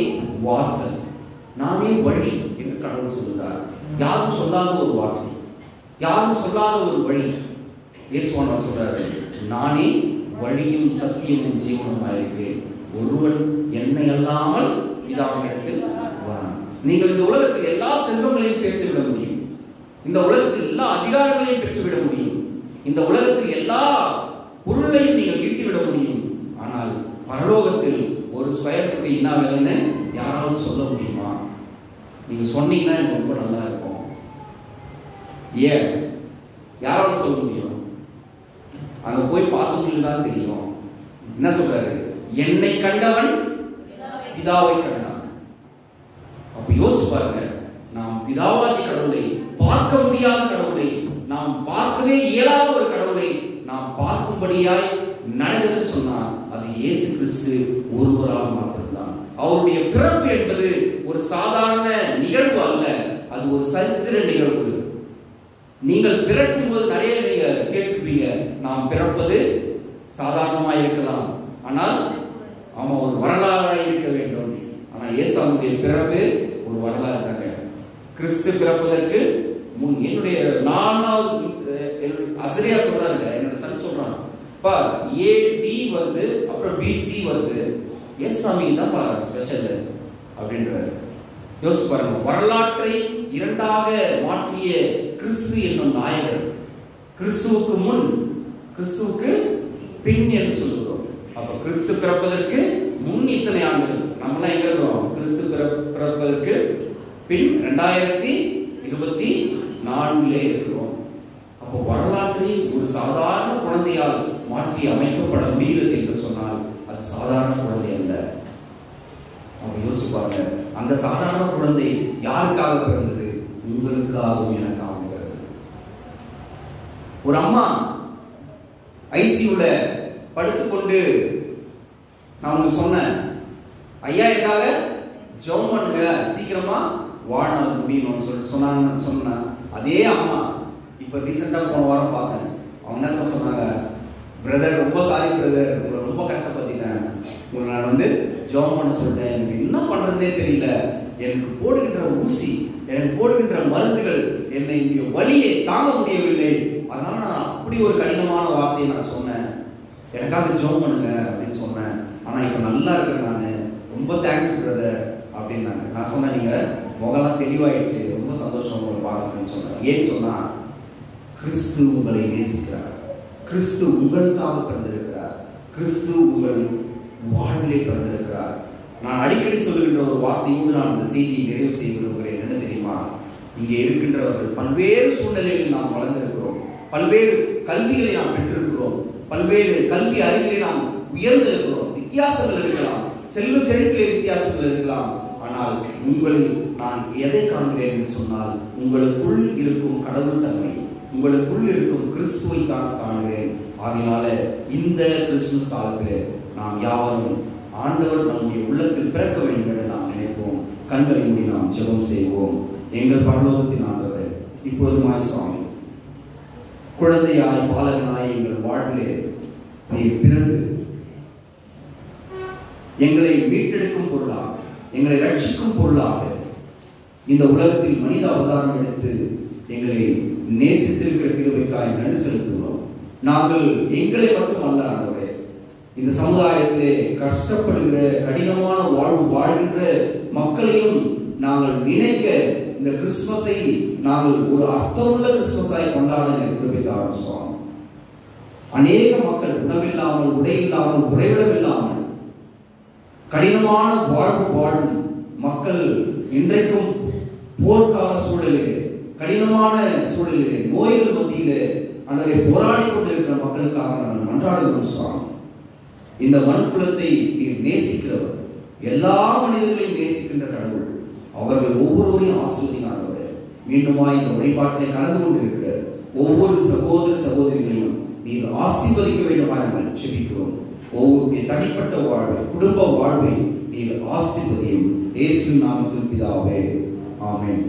வாசல், நானே வழி என்று கடவுள் சொல்கிறார். யாரும் சொல்லாத ஒரு வார்த்தை, யாரும் சொல்லாத ஒரு வழி. இயேசுவானவர் சொல்றாரு, நானே வழியும் சத்தியமும் ஜீவனுமாக இருக்கிறேன். ஒருவன் என்னை அல்லாமல் பிதாவினிடத்தில் வரான். நீங்கள் இந்த உலகத்தில் எல்லா செல்வங்களையும் சேர்த்து விட முடியும், இந்த உலகத்தில் எல்லா அதிகாரங்களையும் பெற்றுவிட முடியும், இந்த உலகத்தில் எல்லா பொருளையும் நீங்கள் ஈட்டிவிட முடியும். ஆனால் பரலோகத்தில் ஒரு ஸ்கொயர் ஃபீட் என்ன விலைன்னு யாராவது சொல்ல முடியுமா? நீங்க சொன்னீங்கன்னா எனக்கு ரொம்ப நல்லா இருக்கும். ஏன் யாரோட சொல்ல முடியும்? அங்க போய் பார்த்தவங்களுக்கு தான் தெரியும். என்ன சொல்றாரு? என்னை கண்டவன் பிதாவை கண்டான். அப்ப யோசிச்சு பாருங்க, நாம் பிதாவாகிய கடவுளை, பார்க்க முடியாத கடவுளை, நாம் பார்க்கவே இயலாத ஒரு கடவுளை நாம் பார்க்கும்படியாய் நடந்தது சொன்னார். அது இயேசு கிறிஸ்து ஒருவரால் மாத்திரம்தான். அவருடைய பிறப்பு என்பது ஒரு சாதாரண நிகழ்வு அல்ல, அது ஒரு சரித்திர நிகழ்வு. நீங்கள் பிறக்கும் போது நிறைய நீங்க கேட்டிருப்பீங்க, நாம் பிறப்பது சாதாரணமாக இருக்கலாம், ஆனால் ஆமா ஒரு வரலாறாக இருக்க வேண்டும். ஆனா இயேசுவுடைய பிறப்பு ஒரு வரலாறு தாங்க. கிறிஸ்து பிறப்பதற்கு முன் என்னுடைய 4வது அசரியா சொல்றாங்க, என்னோட சன் சொல்றான், பா ஏடி வருது, அப்புறம் பிசி வருது, இயேசுசாமி தான் ஸ்பெஷல் அப்படின்றாரு. யோசிச்சு பாருங்க, வரலாற்றை இரண்டாக மாற்றிய கிறிஸ்து என்னும் நாயகர், கிறிஸ்துவுக்கு முன் கிறிஸ்துவுக்கு பின் என்று சொல்லுகிறோம். அப்ப கிறிஸ்து பிறப்பதற்கு முன் இத்தனை ஆண்டுகள், நம்மளாம் எங்க இருக்கிறோம்? கிறிஸ்து பிறப்பதற்கு பின் 2024 இருக்கிறோம். அப்போ வரலாற்றை ஒரு சாதாரண குழந்தையால் மாற்றி அமைக்கப்பட முடிகிறது என்று சொன்னால் அது சாதாரண குழந்தை அல்ல. அவங்க யோசிச்சு பாருங்க, அந்த சாதாரண குழந்தை யாருக்காக பிறந்தது? உங்களுக்காகவும் எனக்காகவும் பிறந்தது. ஒரு அம்மா ஐசியூல படுத்துக்கொண்டு, நான் உங்களுக்கு சொன்னேன், ஐயா எனக்காக ஜெபம் பண்ணுங்க, சீக்கிரமா வாழ்நாள் முடியணும்னு சொல்லிட்டு சொன்ன அதே அம்மா இப்ப ரீசெண்டா போன வாரம் பார்த்தேன், அவங்க என்ன சொன்னாங்க, பிரதர் ரொம்ப சாரி பிரதர், உங்களை ரொம்ப கஷ்டப்படுத்திட்டேன், உங்களை நான் ஜெபம் பண்ண சொல்லிட்டேன், எனக்கு என்ன பண்றதே தெரியல, எனக்கு போடுகின்ற ஊசி, எனக்கு போடுகின்ற மருந்துகள் என்னை வலியை தாங்க முடியவில்லை, அதனால நான் அப்படி ஒரு கடினமான வார்த்தையை நான் சொன்னேன், எனக்காக ஜெபம் பண்ணுங்க அப்படின்னு சொன்னேன், ஆனா இப்ப நல்லா இருக்கிறேன், நான் ரொம்ப தேங்க்ஸ் பிரதர் அப்படின்னாங்க. நான் சொன்னேன், நீங்க முகலாம் தெளிவாயிடுச்சு, ரொம்ப சந்தோஷம் உங்களை பார்க்கணும்னு சொன்னேன். ஏன்னு சொன்னா, கிறிஸ்து உங்களை நேசிக்கிறார், கிறிஸ்து உங்களுக்காக பிறந்திருக்கிறார், கிறிஸ்து உங்கள் வாழ்விலே பிறந்திருக்கிறார். நான் அடிக்கடி சொல்லுகின்ற ஒரு வார்த்தையோடு நான் இந்த செய்தியை நிறைவு செய்ய விரும்புகிறேன். என்ன தெரியுமா? இங்கே இருக்கின்றவர்கள் பல்வேறு சூழ்நிலைகளில் நாம் வளர்ந்திருக்கிறோம், பல்வேறு கல்விகளை நாம் பெற்றிருக்கிறோம், பல்வேறு கல்வி அறிவிலே நாம் உயர்ந்திருக்கிறோம். வித்தியாசங்கள் இருக்கலாம், செல்வ செழிப்பிலே வித்தியாசங்கள் இருக்கலாம், ஆனால் உங்களில் நான் எதை காண்கிறேன் என்று சொன்னால், உங்களுக்குள் இருக்கும் கடவுள் தன்மை, உங்களுக்குள் இருக்கும் கிறிஸ்துவை தான் காண்கிறேன். ஆகையினால இந்த கிறிஸ்துமஸ் காலத்திலே நாம் யாவரும் ஆண்டவர் நம்முடைய உள்ளத்தில் பிறக்க வேண்டும் என்று நாம் நினைப்போம். கண்களை மூடி நாம் ஜெபம் செய்வோம். எங்கள் பரலோகத்தின் ஆண்டவரே, இப்பொழுதுமாய் சுவாமி, குழந்தையாய் பாலகனாய் எங்கள் வாழ்விலே நீர் பிறந்து எங்களை மீட்டெடுக்கும் பொருளாக, எங்களை ரட்சிக்கும் பொருளாக இந்த உலகத்தில் மனித அவதாரம் எடுத்து எங்களை நேசித்திருக்கிற கிருபைக்காய் நன்றி செலுத்துகிறோம். நாங்கள் எங்களை மட்டும் அல்ல ஆண்டவரே, இந்த சமுதாயத்திலே கஷ்டப்படுகிற கடினமான வாழ்வு வாழ்கின்ற மக்களையும் நாங்கள் நினைக்க இந்த கிறிஸ்துமஸை நாங்கள் ஒரு அர்த்தமுள்ள கிறிஸ்துமஸாய் கொண்டாட கிருபைக்காக சுவாமி. அநேக மக்கள் உணவில்லாமல், உடை இல்லாமல், உறைவிடம் இல்லாமல் கடினமான வாழ்வு வாழும் மக்கள் இன்றைக்கும் போர்க்கால சூழலிலே, கடினமான சூழலிலே, நோய்கள் மத்தியிலே அன்றைய போராடி கொண்டிருக்கிற மக்களுக்காக நாங்கள் மன்றாடுகிறோம் சுவாமி. இந்த மனுக்குலத்தை நீர் நேசிக்கிறவர், எல்லா மனிதர்களையும் நேசிக்கின்ற கடவுள், அவர்கள் ஒவ்வொருவரையும் ஆசீர்வதினாண்டவரே. மீண்டுமாய் இந்த வழிபாட்டிலே கலந்து கொண்டிருக்கிற ஒவ்வொரு சகோதர சகோதரிகளையும் நீர் ஆசீர்வதிக்க வேண்டுமாய் நாங்கள் ஜெபிக்கிறோம். ஒவ்வொருடைய தனிப்பட்ட வாழ்வை, குடும்ப வாழ்வை நீர் ஆசீர்வதியும். இயேசுவின் நாமத்தில் பிதாவே, ஆமென்.